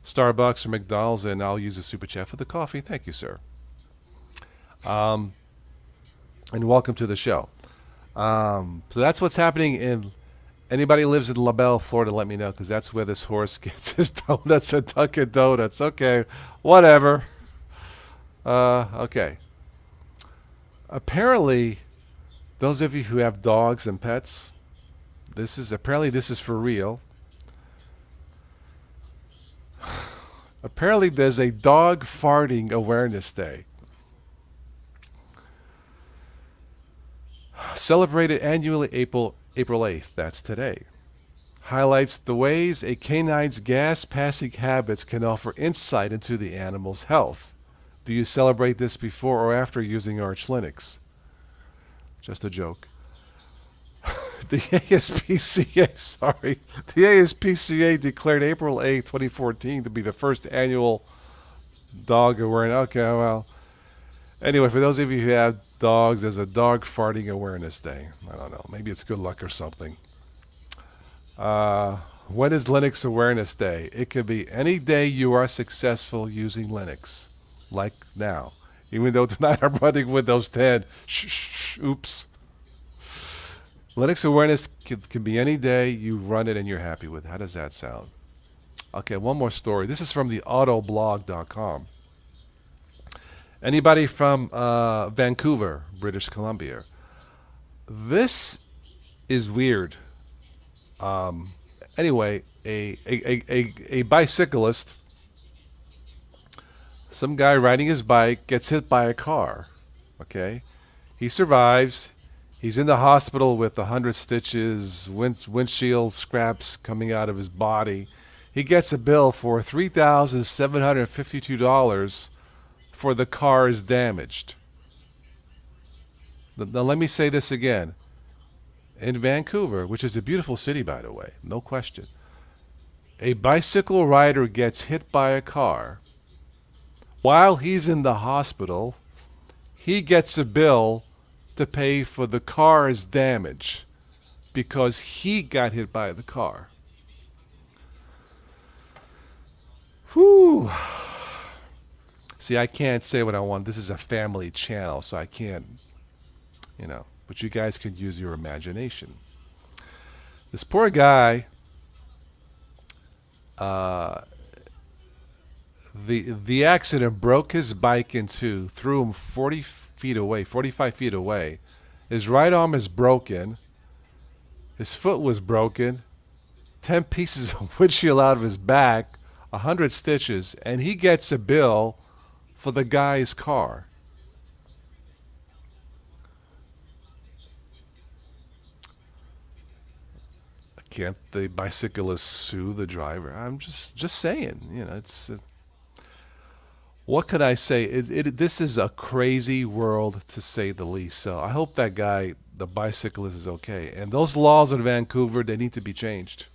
Starbucks or McDonald's, and I'll use the super chat for the coffee. Thank you, sir. And welcome to the show. So that's what's happening in. Anybody lives in LaBelle, Florida, let me know, because that's where this horse gets his donuts at Dunkin' Donuts. Okay, whatever. Okay. Apparently, those of you who have dogs and pets, this is for real. Apparently, there's a dog farting awareness day. Celebrated annually April 8th, that's today. Highlights the ways a canine's gas-passing habits can offer insight into the animal's health. Do you celebrate this before or after using Arch Linux? Just a joke. The ASPCA declared April 8, 2014 to be the first annual dog awareness. Okay, well. Anyway, for those of you who have dogs, there's a dog farting awareness day. I don't know. Maybe it's good luck or something. When is Linux Awareness Day? It could be any day you are successful using Linux, like now. Even though tonight I'm running Windows 10. Oops. Linux Awareness can be any day you run it and you're happy with it. How does that sound? Okay, one more story. This is from the autoblog.com. Anybody from Vancouver, British Columbia? This is weird. Anyway, a bicyclist, some guy riding his bike, gets hit by a car. Okay, he survives. He's in the hospital with 100 stitches, windshield scraps coming out of his body. He gets a bill for $3,752 for the car is damaged. Now let me say this again. in Vancouver, which is a beautiful city, by the way, no question, a bicycle rider gets hit by a car. While he's in the hospital, he gets a bill to pay for the car's damage because he got hit by the car. Whew. See, I can't say what I want. This is a family channel, so I can't, but you guys can use your imagination. This poor guy, the accident broke his bike in two, threw him 40 feet away, 45 feet away. His right arm is broken. His foot was broken. 10 pieces of windshield out of his back, 100 stitches, and he gets a bill for the guy's car. Can't the bicyclist sue the driver? I'm just saying, it's what could I say? This is a crazy world, to say the least. So I hope that guy, the bicyclist, is okay. And those laws in Vancouver, they need to be changed.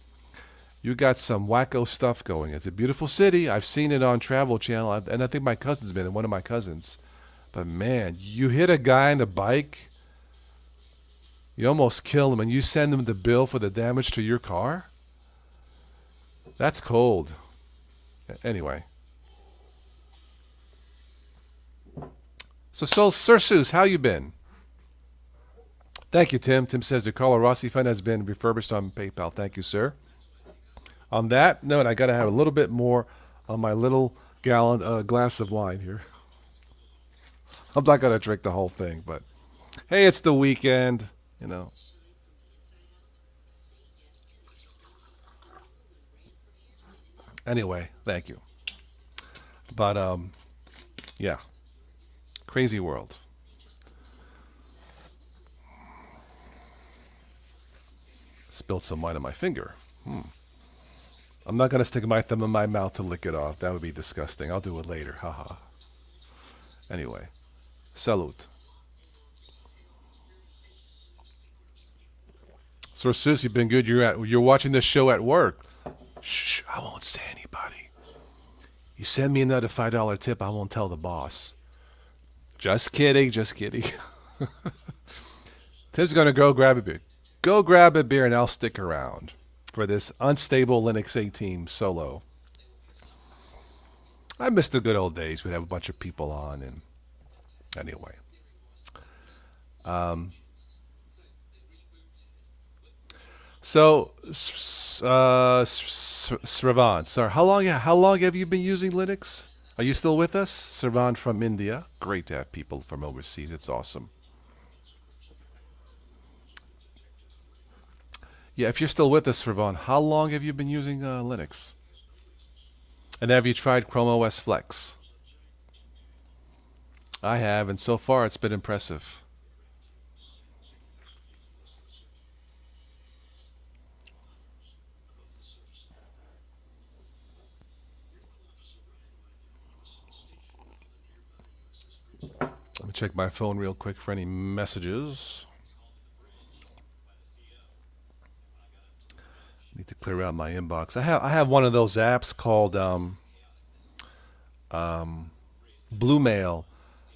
You got some wacko stuff going. It's a beautiful city. I've seen it on Travel Channel, and I think my cousin's been, one of my cousins. But man, you hit a guy on a bike, you almost kill him, and you send him the bill for the damage to your car? That's cold. Anyway. So Sir Seuss, how you been? Thank you, Tim. Tim says the Carlo Rossi fund has been refurbished on PayPal. Thank you, sir. On that note, I got to have a little bit more on my little glass of wine here. I'm not going to drink the whole thing, but hey, it's the weekend, Anyway, thank you. But, yeah. Crazy world. Spilled some wine on my finger. I'm not going to stick my thumb in my mouth to lick it off. That would be disgusting. I'll do it later. Haha. Anyway. Salute. Sir Seuss, you've been good. You're watching this show at work. Shh, I won't say anybody. You send me another $5 tip, I won't tell the boss. Just kidding, just kidding. Tim's going to go grab a beer. Go grab a beer and I'll stick around for this unstable Linux 18 solo. I miss the good old days. We'd have a bunch of people on, and anyway. So, Sravan, sorry, how long have you been using Linux? Are you still with us? Sravan from India. Great to have people from overseas. It's awesome. Yeah, if you're still with us, Sravan, how long have you been using Linux? And have you tried Chrome OS Flex? I have, and so far it's been impressive. Let me check my phone real quick for any messages. Need to clear out my inbox. I have one of those apps called Blue Mail.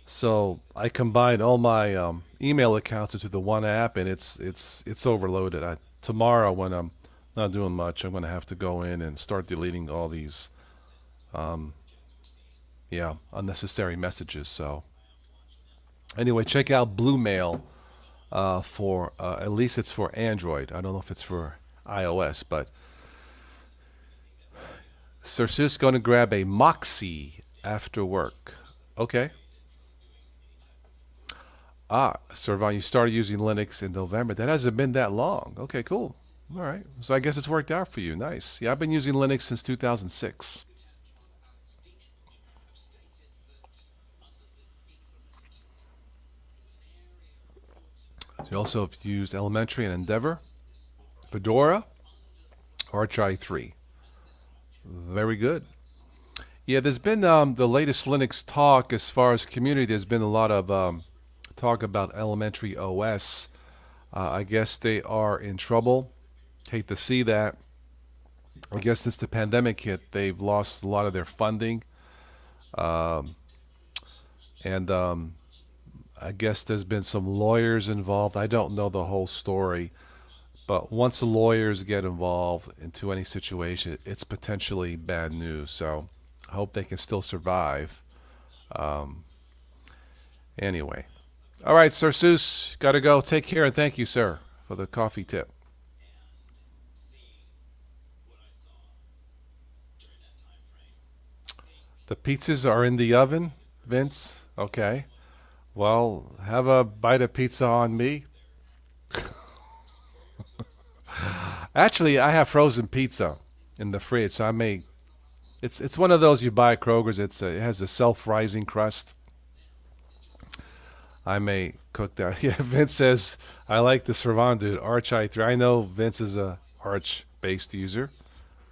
So I combined all my email accounts into the one app, and it's overloaded. Tomorrow, when I'm not doing much, I'm going to have to go in and start deleting all these unnecessary messages. So anyway, check out Blue Mail for at least it's for Android. I don't know if it's for iOS, but Sir Sis going to grab a Moxie after work. Okay. Sir Von, you started using Linux in November. That hasn't been that long. Okay, cool. All right. So I guess it's worked out for you. Nice. Yeah, I've been using Linux since 2006. So you also have used Elementary and Endeavor, Fedora, Arch i3. Very good. Yeah, there's been the latest Linux talk as far as community. There's been a lot of talk about Elementary OS. I guess they are in trouble. Hate to see that. I guess since the pandemic hit, they've lost a lot of their funding. Um, and I guess there's been some lawyers involved. I don't know the whole story, but once the lawyers get involved into any situation, it's potentially bad news. So I hope they can still survive. Um, anyway. All right, Sir Seuss, got to go. Take care and thank you, sir, for the coffee tip. The pizzas are in the oven, Vince. Okay. Well, have a bite of pizza on me. Actually, I have frozen pizza in the fridge, so I may. It's one of those you buy at Kroger's. It has a self-rising crust. I may cook that. Yeah, Vince says I like the Servant dude. Arch i3. I know Vince is a Arch-based user.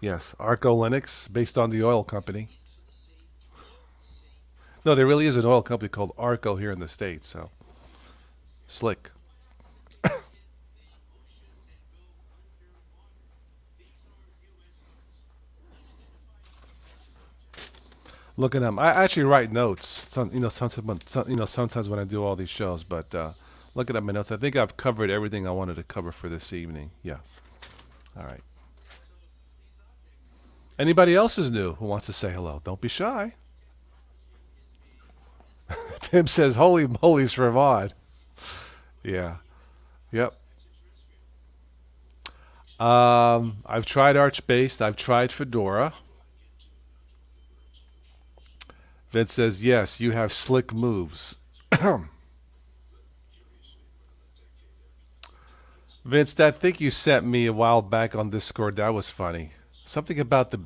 Yes, Arco Linux, based on the oil company. No, there really is an oil company called Arco here in the States, so slick. Looking at them, I actually write notes. Sometimes when I do all these shows, but looking at my notes, I think I've covered everything I wanted to cover for this evening. Yeah. All right. Anybody else is new who wants to say hello? Don't be shy. Tim says, "Holy moly, Sravod." Yeah. Yep. I've tried Arch-based. I've tried Fedora. Vince says, "Yes, you have slick moves." Vince, that thing you sent me a while back on Discord, that was funny. Something about the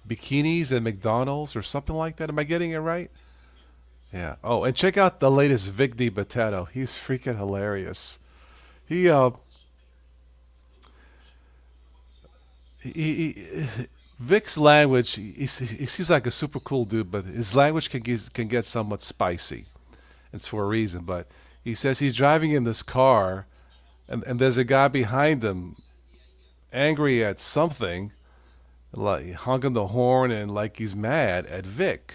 bikinis at McDonald's or something like that. Am I getting it right? Yeah. Oh, and check out the latest Vic DiBattista. He's freaking hilarious. He uh he Vic's language. He seems like a super cool dude, but his language can get somewhat spicy. It's for a reason. But he says he's driving in this car, and there's a guy behind him, angry at something, like honking the horn and like he's mad at Vic.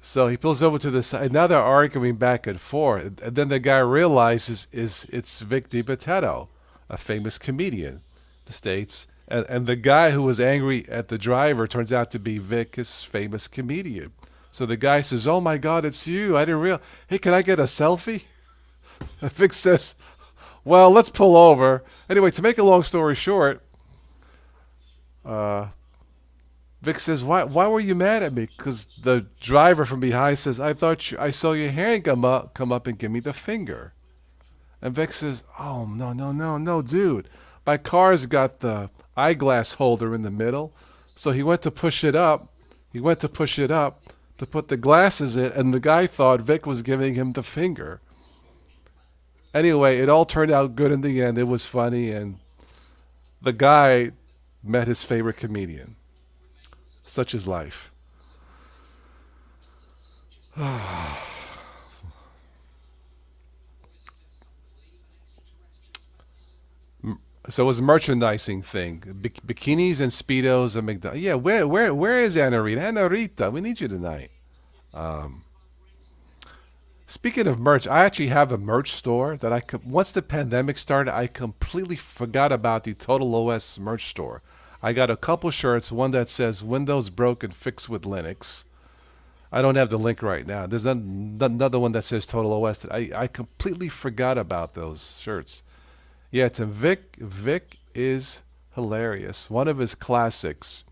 So he pulls over to the side. Now they're arguing back and forth, and then the guy realizes is it's Vic DiBattista, a famous comedian, in the States, and the guy who was angry at the driver turns out to be Vic's famous comedian. So the guy says, "Oh my God, it's you! I didn't realize. Hey, can I get a selfie?" Vic says, "Well, let's pull over." Anyway, to make a long story short, uh, Vic says, "Why were you mad at me?" Because the driver from behind says, I saw your hand come up and give me the finger." And Vic says, "Oh no no no no, dude, my car's got the eyeglass holder in the middle, so he went to push it up. He went to push it up to put the glasses in, and the guy thought Vic was giving him the finger." Anyway, it all turned out good in the end. It was funny, and the guy met his favorite comedian. Such is life. So it was a merchandising thing. Bikinis and Speedos and McDonald's. Yeah, where is Anna Rita? Anna Rita, we need you tonight. Um, Speaking of merch, I actually have a merch store that once the pandemic started, I completely forgot about the Total OS merch store. I got a couple shirts, one that says Windows broken fixed with Linux. I don't have the link right now. There's another one that says Total OS that I completely forgot about those shirts. Yeah, it's a Vic. Vic is hilarious. One of his classics,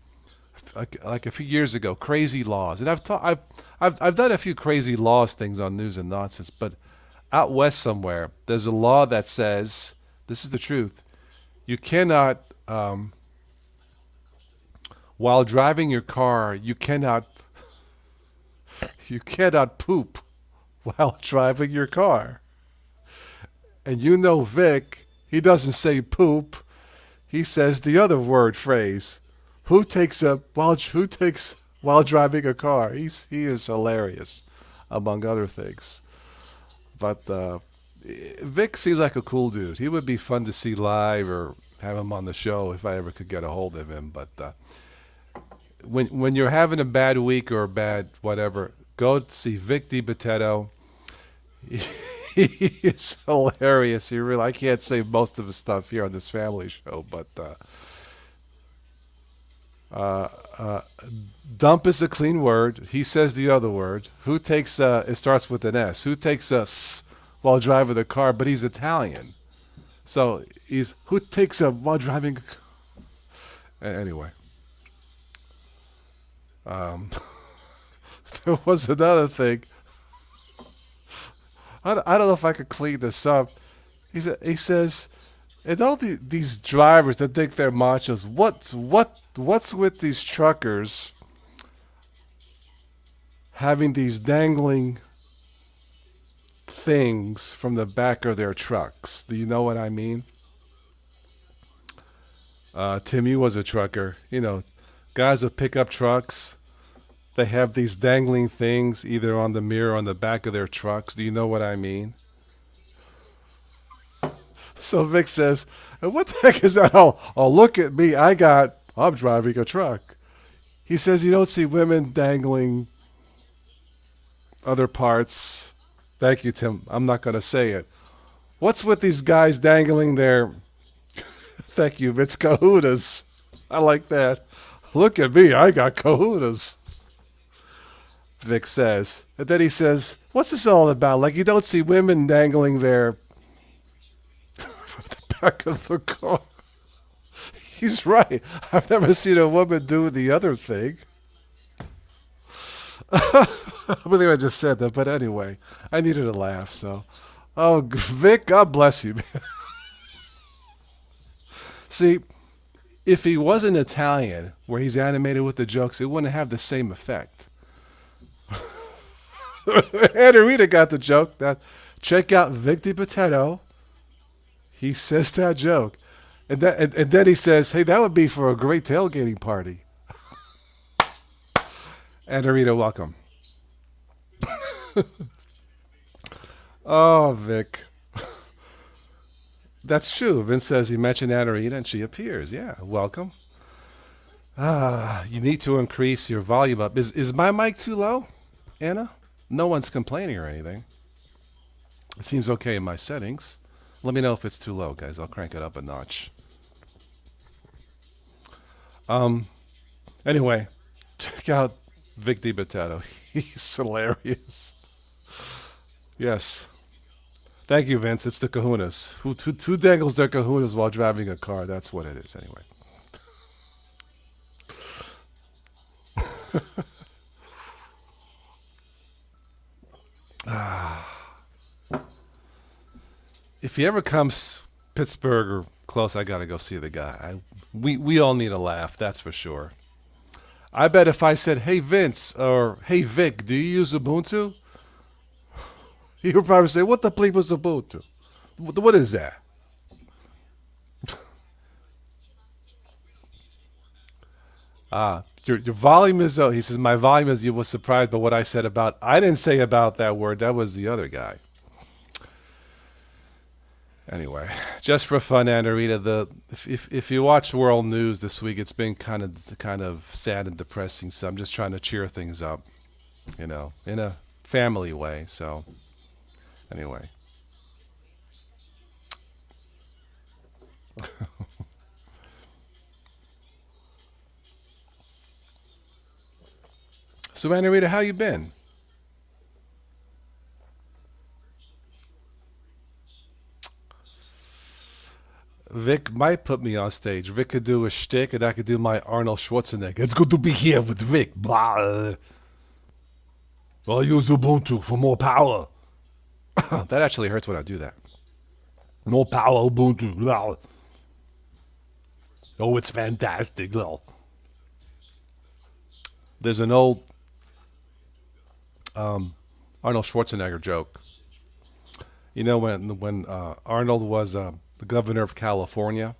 like a few years ago, Crazy Laws. And I've done a few Crazy Laws things on News and Nonsense, but out west somewhere, there's a law that says, this is the truth, you cannot, while driving your car, you cannot poop while driving your car. And you know Vic, he doesn't say poop. He says the other word phrase. Who takes while driving a car? He is hilarious, among other things. But Vic seems like a cool dude. He would be fun to see live or have him on the show if I ever could get a hold of him. But when you're having a bad week or a bad whatever, go see Vic DiBitetto. He is hilarious. He really, I can't say most of his stuff here on this family show, but dump is a clean word. He says the other word. Who takes it starts with an S. Who takes a s while driving the car? But he's Italian, so he's who takes a while driving. Anyway, there was another thing. I don't know if I could clean this up. He says, and all these drivers that think they're machos. What's with these truckers having these dangling things from the back of their trucks? Do you know what I mean? Timmy was a trucker. You know, guys with pickup trucks. They have these dangling things either on the mirror or on the back of their trucks. Do you know what I mean? So Vic says, what the heck is that? Oh, look at me. I'm driving a truck. He says, you don't see women dangling other parts. Thank you, Tim. I'm not going to say it. What's with these guys dangling their, thank you, it's kahunas. I like that. Look at me. I got kahunas. Vic says. And then he says, what's this all about? Like, you don't see women dangling their from the back of the car. He's right. I've never seen a woman do the other thing. I believe I just said that, but anyway, I needed a laugh, so. Oh, Vic, God bless you, man. See, if he wasn't Italian, where he's animated with the jokes, it wouldn't have the same effect. Rita got the joke. Check out Vic DiBitetto. He says that joke. And then he says, hey, that would be for a great tailgating party. Rita, welcome. Oh, Vic. That's true. Vince says he mentioned Rita and she appears. Yeah, welcome. You need to increase your volume up. Is my mic too low, Anna? No one's complaining or anything. It seems okay in my settings. Let me know if it's too low, guys. I'll crank it up a notch. Anyway, check out Vic DiBitetto. He's hilarious. Yes. Thank you, Vince. It's the kahunas. Who dangles their kahunas while driving a car? That's what it is, anyway. If he ever comes Pittsburgh or close, I gotta go see the guy. We all need a laugh, that's for sure. I bet if I said, "Hey Vince" or "Hey Vic, do you use Ubuntu?" He would probably say, "What the bleep is Ubuntu? What is that?" Your volume is. He says my volume is. You was surprised by what I said about. I didn't say about that word. That was the other guy. Anyway, just for fun, Anna Rita, if you watch world news this week, it's been kind of sad and depressing. So I'm just trying to cheer things up, in a family way. So anyway. So Anna Rita, how you been? Vic might put me on stage. Vic could do a shtick, and I could do my Arnold Schwarzenegger. It's good to be here with Vic. Blah. I'll use Ubuntu for more power. That actually hurts when I do that. More power, Ubuntu. Blah. Oh, it's fantastic. Blah. There's an old Arnold Schwarzenegger joke. You know when Arnold was the governor of California,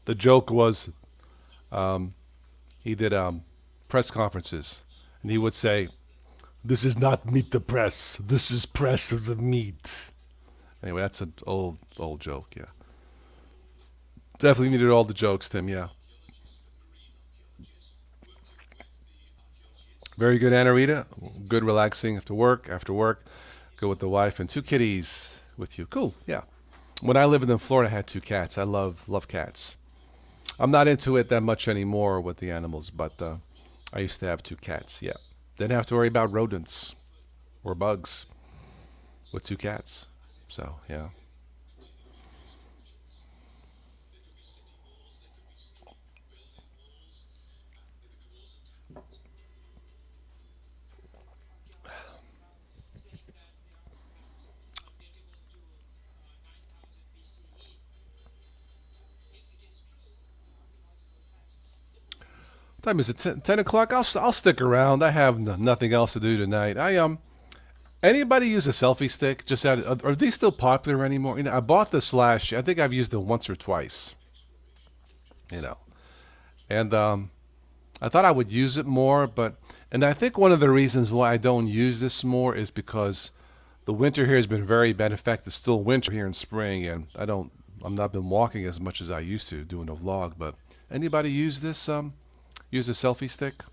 the joke was he did press conferences, and he would say, This is not meat to press. This is press of the meat. Anyway, that's an old joke, yeah. Definitely needed all the jokes, Tim, yeah. Very good, Anna Rita. Good relaxing after work. Go with the wife and two kitties with you. Cool, yeah. When I lived in Florida, I had two cats. I love cats. I'm not into it that much anymore with the animals, but I used to have two cats, yeah. Didn't have to worry about rodents or bugs with two cats. So, yeah. Time is it 10 o'clock? I'll stick around. I have nothing else to do tonight. Anybody use a selfie stick? Just out, are these still popular anymore? I bought this last year. I think I've used it once or twice. You know, and I thought I would use it more, and I think one of the reasons why I don't use this more is because the winter here has been very bad. In fact, it's still winter here in spring, and I'm not been walking as much as I used to doing a vlog. But anybody use this? Use a selfie stick?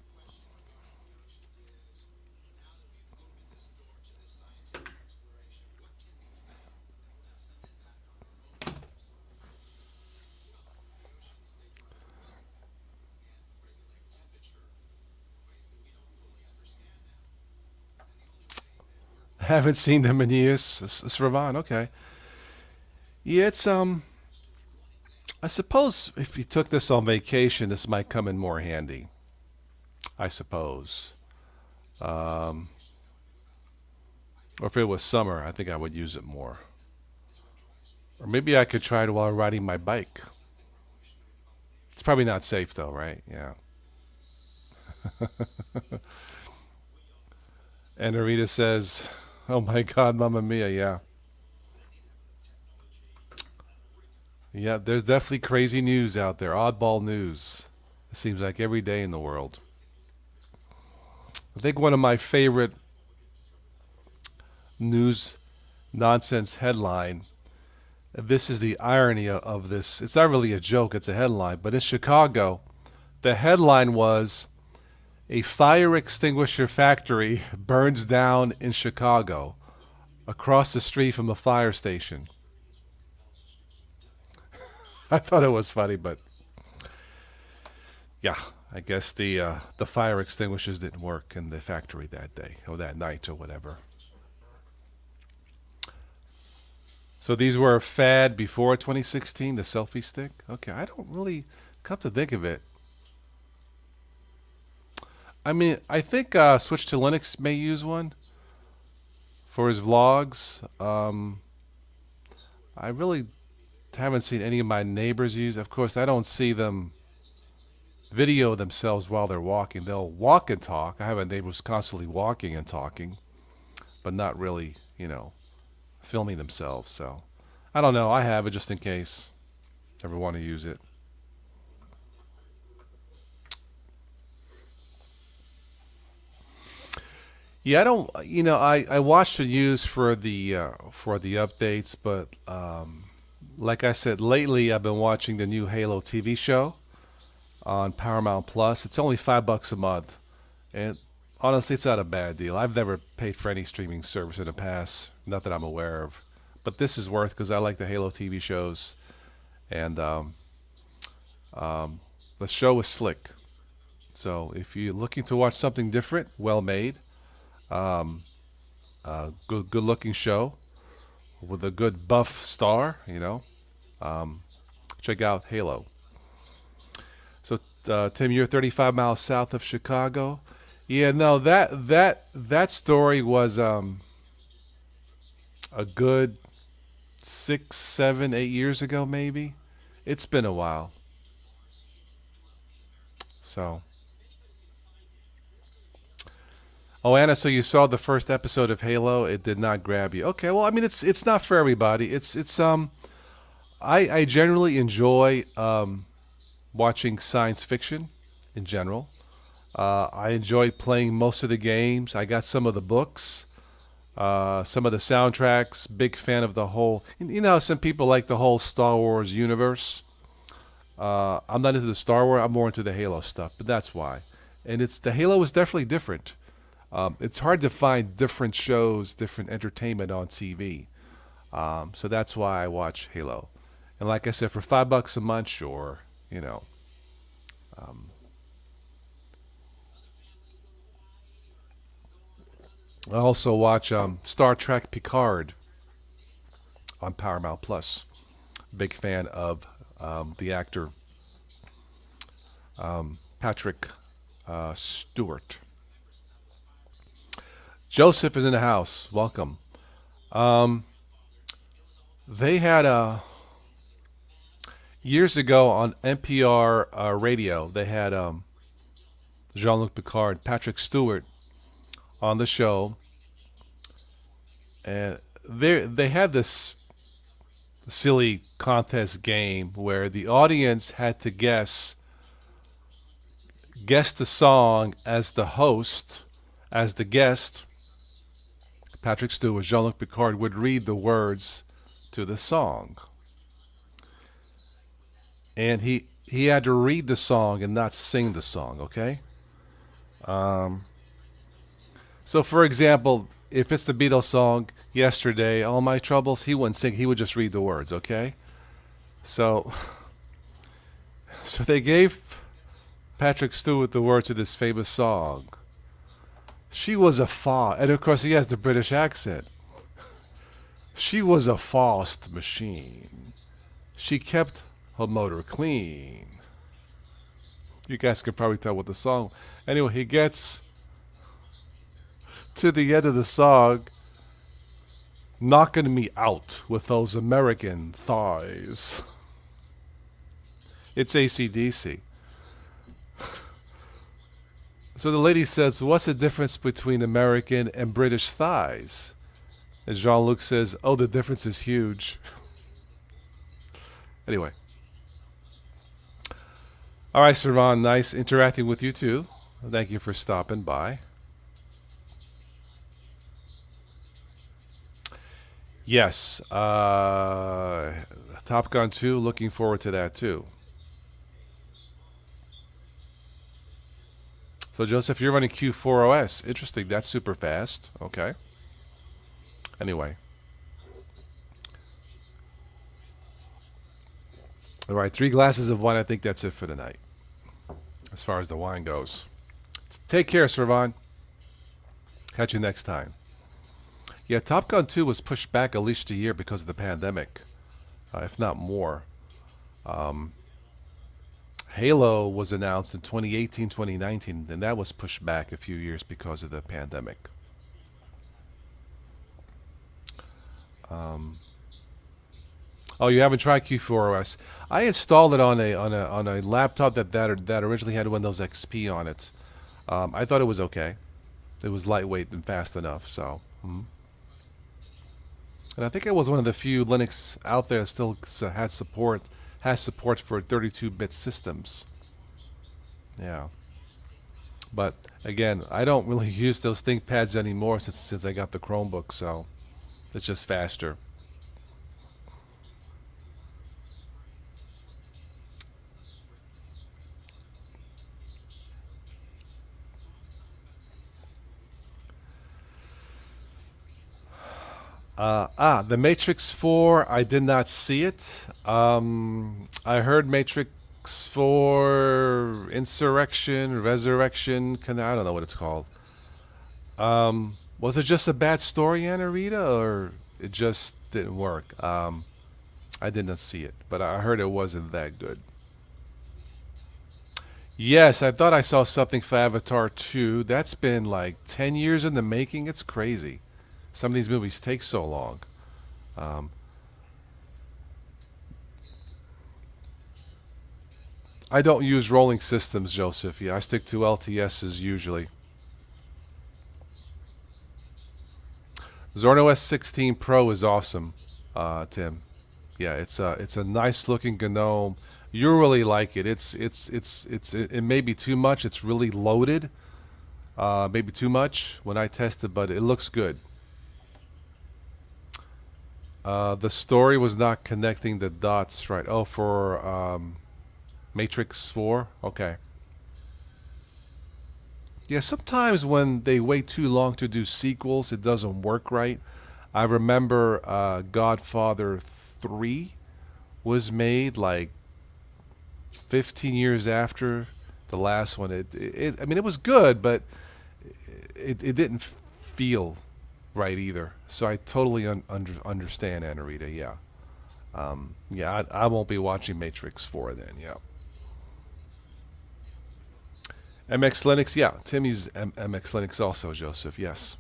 Haven't seen them in years. Sravan, okay. Yeah, it's I suppose if you took this on vacation, this might come in more handy. I suppose. Um, or if it was summer, I think I would use it more. Or maybe I could try it while riding my bike. It's probably not safe though, right? Yeah. And Arita says, "Oh my God, Mamma Mia!" Yeah, yeah. There's definitely crazy news out there, oddball news. It seems like every day in the world. I think one of my favorite news nonsense headline. This is the irony of this. It's not really a joke. It's a headline. But in Chicago, the headline was a fire extinguisher factory burns down in Chicago across the street from a fire station. I thought it was funny, but yeah, I guess the fire extinguishers didn't work in the factory that day or that night or whatever. So these were a fad before 2016, the selfie stick? Okay, I don't really come to think of it. I mean, I think Switch to Linux may use one for his vlogs. I really haven't seen any of my neighbors use. Of course, I don't see them video themselves while they're walking. They'll walk and talk. I have a neighbor who's constantly walking and talking, but not really, filming themselves. So I don't know. I have it just in case ever want to use it. Yeah, I don't. I watched the news for the updates, but like I said, lately I've been watching the new Halo TV show on Paramount Plus. It's only $5 a month, and honestly, it's not a bad deal. I've never paid for any streaming service in the past, not that I'm aware of, but this is worth because I like the Halo TV shows, and the show is slick. So if you're looking to watch something different, well made. Good looking show with a good buff star, check out Halo. So Tim, you're 35 miles south of Chicago. Yeah, no, that story was a good 6, 7, 8 years ago, maybe. It's been a while. So. Oh, Anna, so you saw the first episode of Halo? It did not grab you. Okay, well, I mean, it's not for everybody. I generally enjoy watching science fiction in general. I enjoyed playing most of the games. I got some of the books, some of the soundtracks. Big fan of the whole. You know, how some people like the whole Star Wars universe. I'm not into the Star Wars. I'm more into the Halo stuff, but that's why. And it's the Halo is definitely different. It's hard to find different shows, different entertainment on TV. So that's why I watch Halo. And like I said, for $5 a month, sure, you know. I also watch Star Trek Picard on Paramount Plus. Big fan of the actor Patrick Stewart. Joseph is in the house. Welcome. They had years ago on NPR radio. They had Jean-Luc Picard, Patrick Stewart on the show, and they had this silly contest game where the audience had to guess the song as the host, as the guest. Patrick Stewart, Jean-Luc Picard would read the words to the song, and he had to read the song and not sing the song. Okay. So, for example, if it's the Beatles song "Yesterday," "All My Troubles," he wouldn't sing. He would just read the words. Okay. So, so they gave Patrick Stewart the words to this famous song. She was a and of course he has the British accent. She was a fast machine. She kept her motor clean. You guys can probably tell what the song. Anyway, he gets to the end of the song, knocking me out with those American thighs. It's AC/DC. So the lady says, "What's the difference between American and British thighs?" And Jean-Luc says, "Oh, the difference is huge." Anyway. All right, Servan, nice interacting with you too. Thank you for stopping by. Yes, Top Gun 2, looking forward to that too. So, Joseph, you're running Q4OS. Interesting. That's super fast. Okay. Anyway. All right, 3 glasses of wine. I think that's it for tonight, as far as the wine goes. Take care, Servan. Catch you next time. Yeah, Top Gun 2 was pushed back at least a year because of the pandemic, if not more. Halo was announced in 2018, 2019, and that was pushed back a few years because of the pandemic. Oh, you haven't tried Q4OS? I installed it on a laptop that originally had Windows XP on it. I thought it was okay. It was lightweight and fast enough. So, and I think it was one of the few Linux out there that still has support for 32-bit systems. Yeah. But again, I don't really use those ThinkPads anymore since I got the Chromebook, so it's just faster. The Matrix 4, I did not see it. I heard Matrix 4 Insurrection, Resurrection, I don't know what it's called. Was it just a bad story, Anna Rita, or it just didn't work? I did not see it, but I heard it wasn't that good. Yes, I thought I saw something for Avatar 2. That's been like 10 years in the making. It's crazy. Some of these movies take so long. I don't use rolling systems, Joseph. Yeah, I stick to LTSs usually. ZornOS 16 Pro is awesome, Tim. Yeah, it's a nice looking GNOME, You'll really like it. It may be too much. It's really loaded. Maybe too much when I tested, but it looks good. The story was not connecting the dots right. Oh, for Matrix 4? Okay. Yeah, sometimes when they wait too long to do sequels, it doesn't work right. I remember Godfather 3 was made like 15 years after the last one. I mean, it was good, but it didn't feel right either. So I totally understand, Anarita. Yeah. Yeah, I won't be watching Matrix 4 then. Yeah. MX Linux, yeah. Timmy's MX Linux also, Joseph. Yes.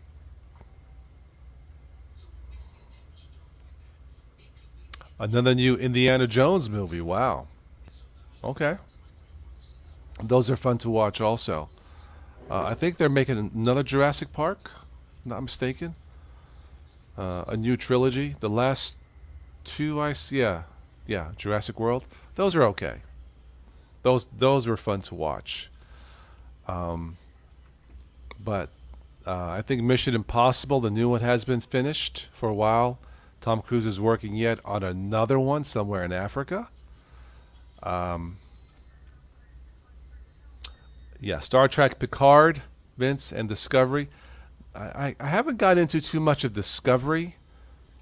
Another new Indiana Jones movie. Wow. Okay. Those are fun to watch also. I think they're making another Jurassic Park, not mistaken. A new trilogy. The last two yeah, Jurassic World. Those are okay. Those were fun to watch. But I think Mission Impossible, the new one, has been finished for a while. Tom Cruise is working yet on another one somewhere in Africa. Yeah, Star Trek Picard, Vince, and Discovery. I haven't got into too much of Discovery,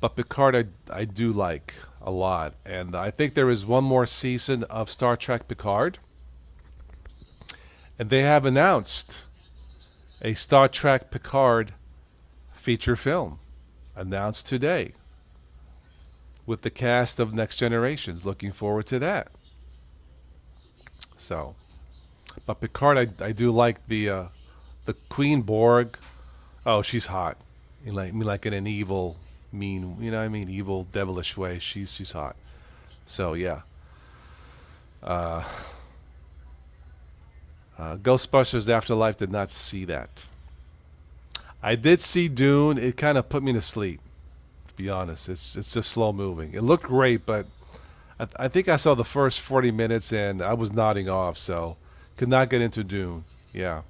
but Picard I do like a lot. And I think there is one more season of Star Trek Picard. And they have announced a Star Trek Picard feature film announced today with the cast of Next Generations. Looking forward to that. So, but Picard, I do like the Queen Borg. Oh, she's hot. Like in an evil, mean, you know what I mean, evil, devilish way. She's hot. So yeah. Ghostbusters Afterlife did not see that. I did see Dune. It kind of put me to sleep. To be honest, it's just slow moving. It looked great, but I think I saw the first 40 minutes and I was nodding off, so could not get into Dune. Yeah.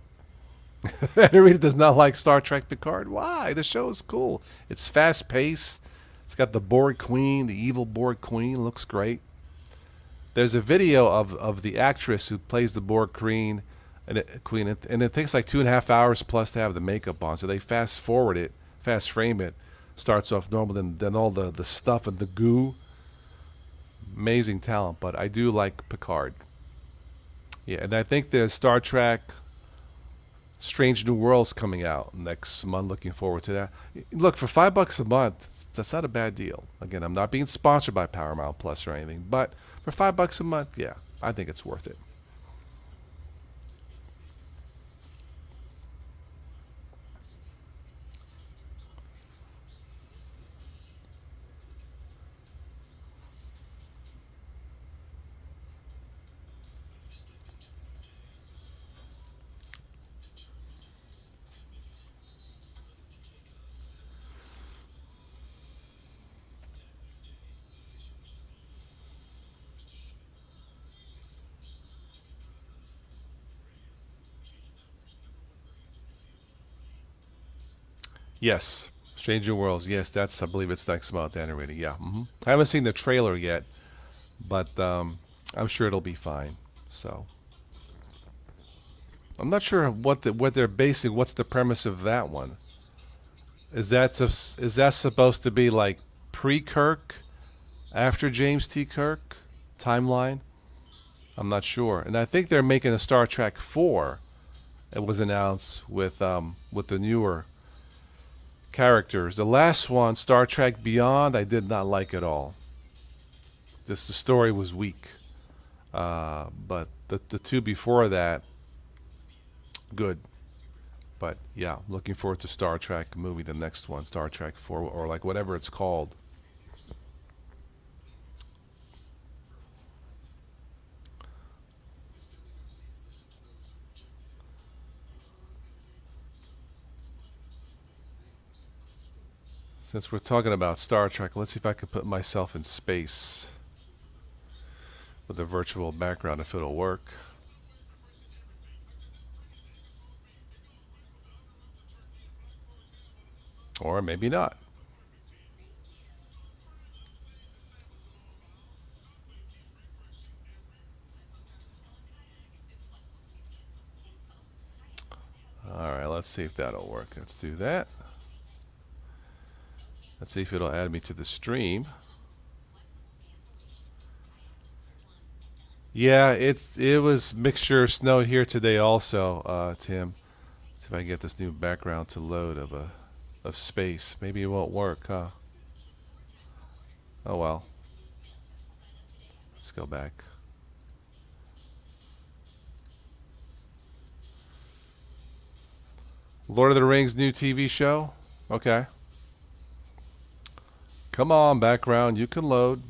Henry does not like Star Trek Picard. Why? The show is cool. It's fast paced. It's got the Borg Queen, the evil Borg Queen. Looks great. There's a video of the actress who plays the Borg Queen, and it takes like 2.5 hours plus to have the makeup on. So they fast forward it, fast frame it. Starts off normal, then all the stuff and the goo. Amazing talent, but I do like Picard. Yeah, and I think there's Star Trek Strange New Worlds coming out next month. Looking forward to that. Look, for $5 a month, that's not a bad deal. Again, I'm not being sponsored by Paramount Plus or anything, but for $5 a month, yeah, I think it's worth it. Yes, Stranger Worlds. Yes, I believe it's next month. Animated. Yeah. I haven't seen the trailer yet, but I'm sure it'll be fine. So I'm not sure what they're basing. What's the premise of that one? Is that supposed to be like pre-Kirk, after James T. Kirk timeline? I'm not sure. And I think they're making a Star Trek 4. It was announced with the newer characters. The last one, Star Trek Beyond, I did not like at all. Just the story was weak. But the two before that, good. But yeah, looking forward to Star Trek movie, the next one, Star Trek 4, or like whatever it's called. Since we're talking about Star Trek, let's see if I can put myself in space. with a virtual background if it'll work. Or maybe not. Alright, let's see if that'll work. Let's do that. Let's see if it'll add me to the stream. Yeah, it was mixture of snow here today also, Tim. See if I can get this new background to load of space. Maybe it won't work, huh? Oh well. Let's go back. Lord of the Rings new TV show? Okay. Come on, background, you can load.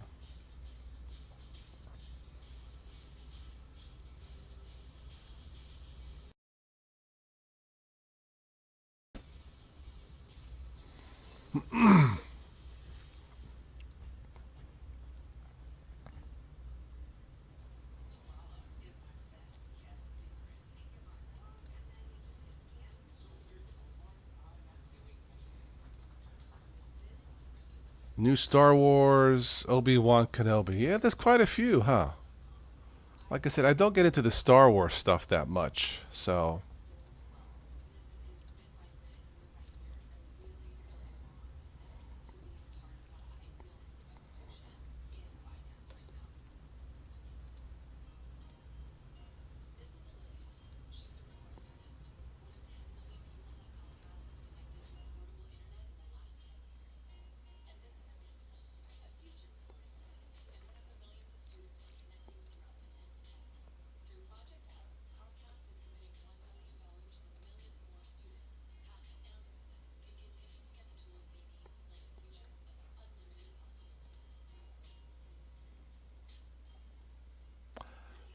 New Star Wars, Obi-Wan Kenobi. Yeah, there's quite a few, huh? Like I said, I don't get into the Star Wars stuff that much, so...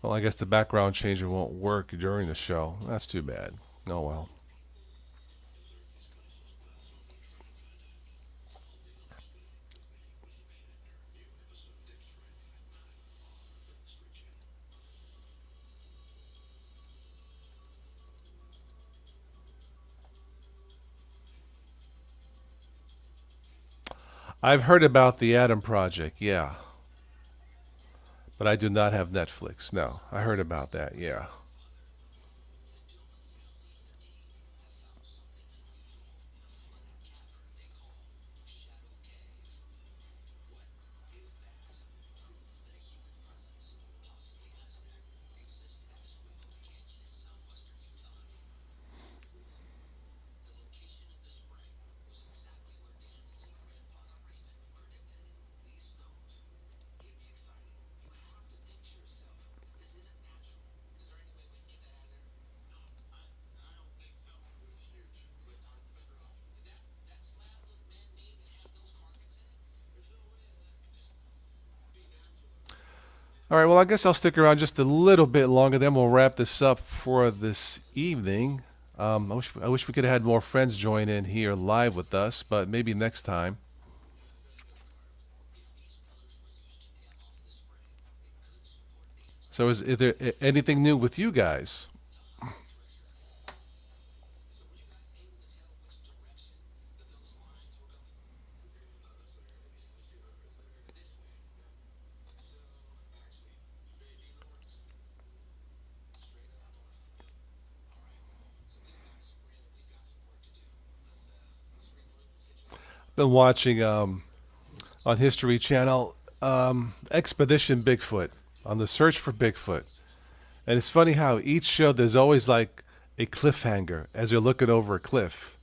Well, I guess the background changer won't work during the show. That's too bad. Oh well. I've heard about the Atom Project, yeah. But I do not have Netflix. No, I heard about that, yeah. All right, well, I guess I'll stick around just a little bit longer. Then we'll wrap this up for this evening. I wish we could have had more friends join in here live with us, but maybe next time. So, is there anything new with you guys? Been watching on History Channel Expedition Bigfoot, on the search for Bigfoot. And it's funny how each show there's always like a cliffhanger as you're looking over a cliff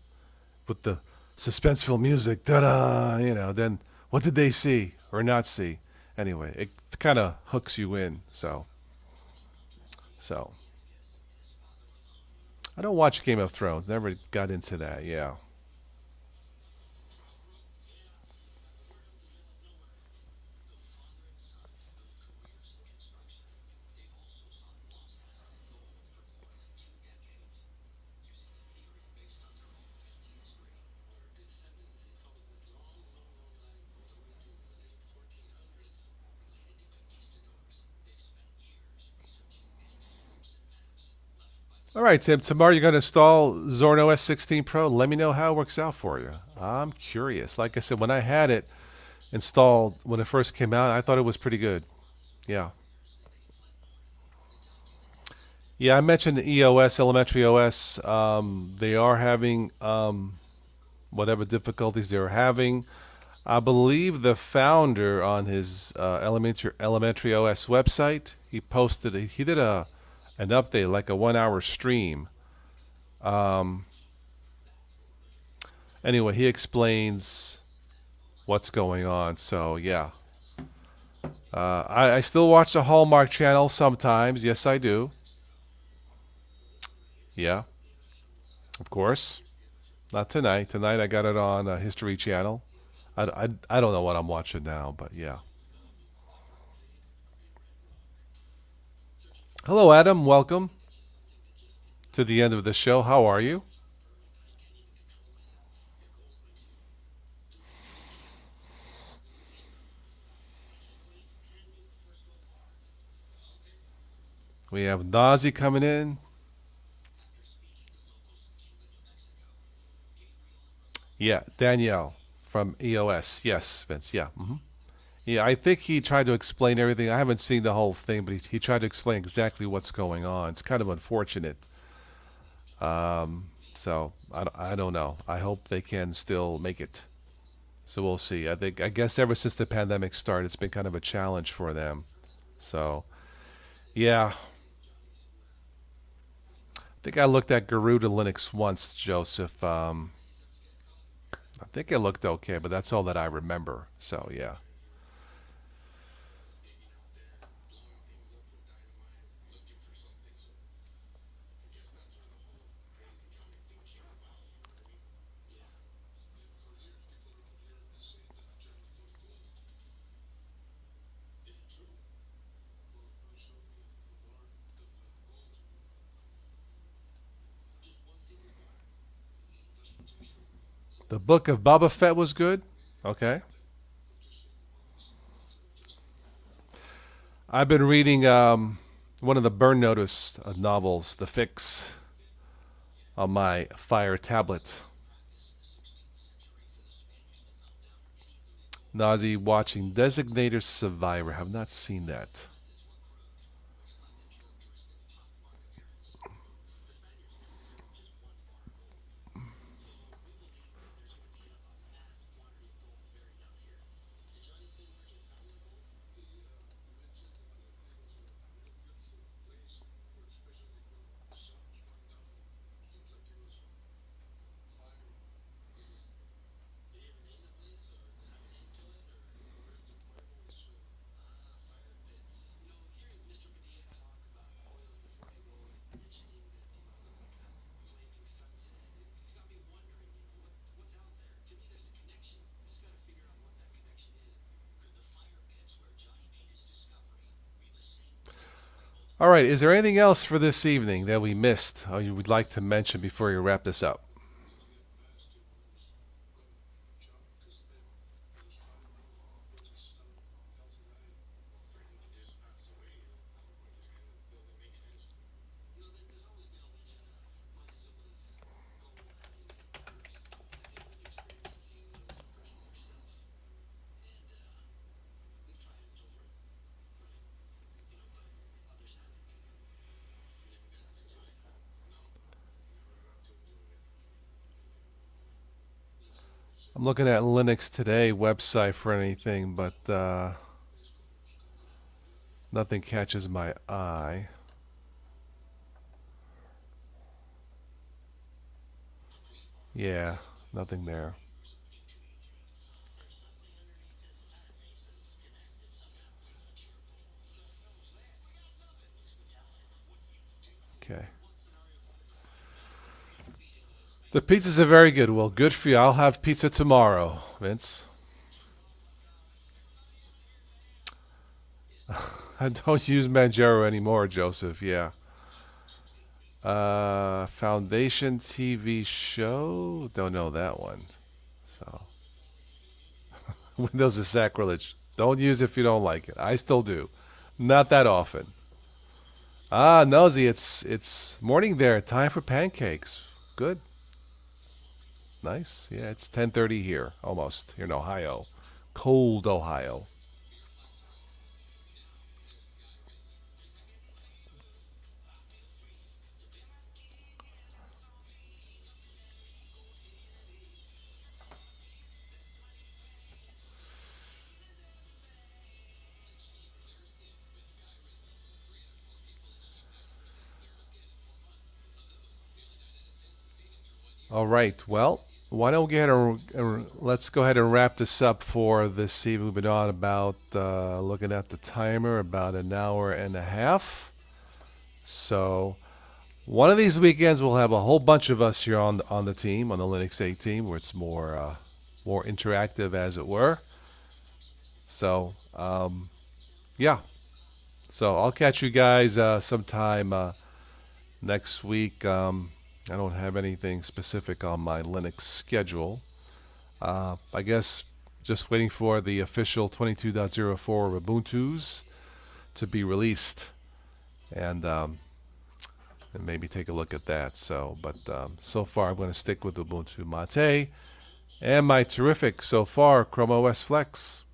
with the suspenseful music. Ta-da! Then what did they see or not see? Anyway, it kind of hooks you in. So I don't watch Game of Thrones. Never got into that. Yeah. All right, Tim. Tomorrow you're going to install Zorn OS 16 Pro. Let me know how it works out for you. I'm curious. Like I said, when I had it installed when it first came out, I thought it was pretty good. Yeah. Yeah, I mentioned EOS, Elementary OS. They are having whatever difficulties they're having. I believe the founder on his Elementary OS website, he posted, he did an update, like a 1 hour stream. Anyway, he explains what's going on. So yeah, I still watch the Hallmark Channel sometimes. Yes, I do. Yeah, of course. Not tonight. Tonight I got it on History Channel. I don't know what I'm watching now, but yeah. Hello, Adam. Welcome to the end of the show. How are you? We have Nazi coming in. Yeah, Danielle from EOS. Yes, Vince. Yeah. Yeah, I think he tried to explain everything. I haven't seen the whole thing, but he tried to explain exactly what's going on. It's kind of unfortunate. So I don't know. I hope they can still make it. So we'll see. I guess ever since the pandemic started, it's been kind of a challenge for them. So yeah, I think I looked at Garuda Linux once, Joseph. I think it looked okay, but that's all that I remember. So yeah. The book of Boba Fett was good. Okay. I've been reading one of the Burn Notice novels, The Fix, on my Fire tablet. Nazi watching Designator Survivor. Have not seen that. All right. Is there anything else for this evening that we missed or you would like to mention before you wrap this up? I'm looking at Linux Today website for anything, but nothing catches my eye. Yeah, nothing there. Okay. The pizzas are very good. Well, good for you. I'll have pizza tomorrow, Vince. I don't use Manjaro anymore, Joseph. Yeah. Foundation TV show? Don't know that one. So, Windows is sacrilege. Don't use it if you don't like it. I still do. Not that often. Ah, Nosy, it's morning there. Time for pancakes. Good. Nice. Yeah, it's 10:30 here, almost here in Ohio. Cold Ohio. All right. Well, why don't we get let's go ahead and wrap this up for this evening. We've been on about looking at the timer about an hour and a half. So one of these weekends we'll have a whole bunch of us here on the team, on the Linux 8 team, where it's more interactive, as it were. So yeah. So I'll catch you guys sometime next week. I don't have anything specific on my Linux schedule. I guess just waiting for the official 22.04 Ubuntu's to be released, and maybe take a look at that. So, but so far I'm going to stick with Ubuntu Mate and my terrific so far Chrome OS Flex.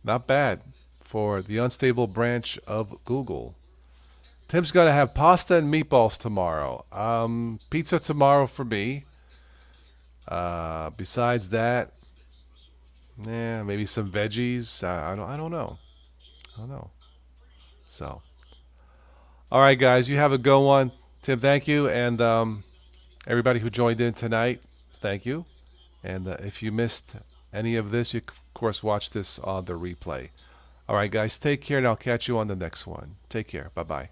Not bad for the unstable branch of Google. Tim's going to have pasta and meatballs tomorrow. Pizza tomorrow for me. Besides that, yeah, maybe some veggies. I don't know. I don't know. So, all right, guys, you have a good one. Tim, thank you, and everybody who joined in tonight, thank you. And if you missed any of this, you of course watch this on the replay. All right, guys, take care, and I'll catch you on the next one. Take care. Bye bye.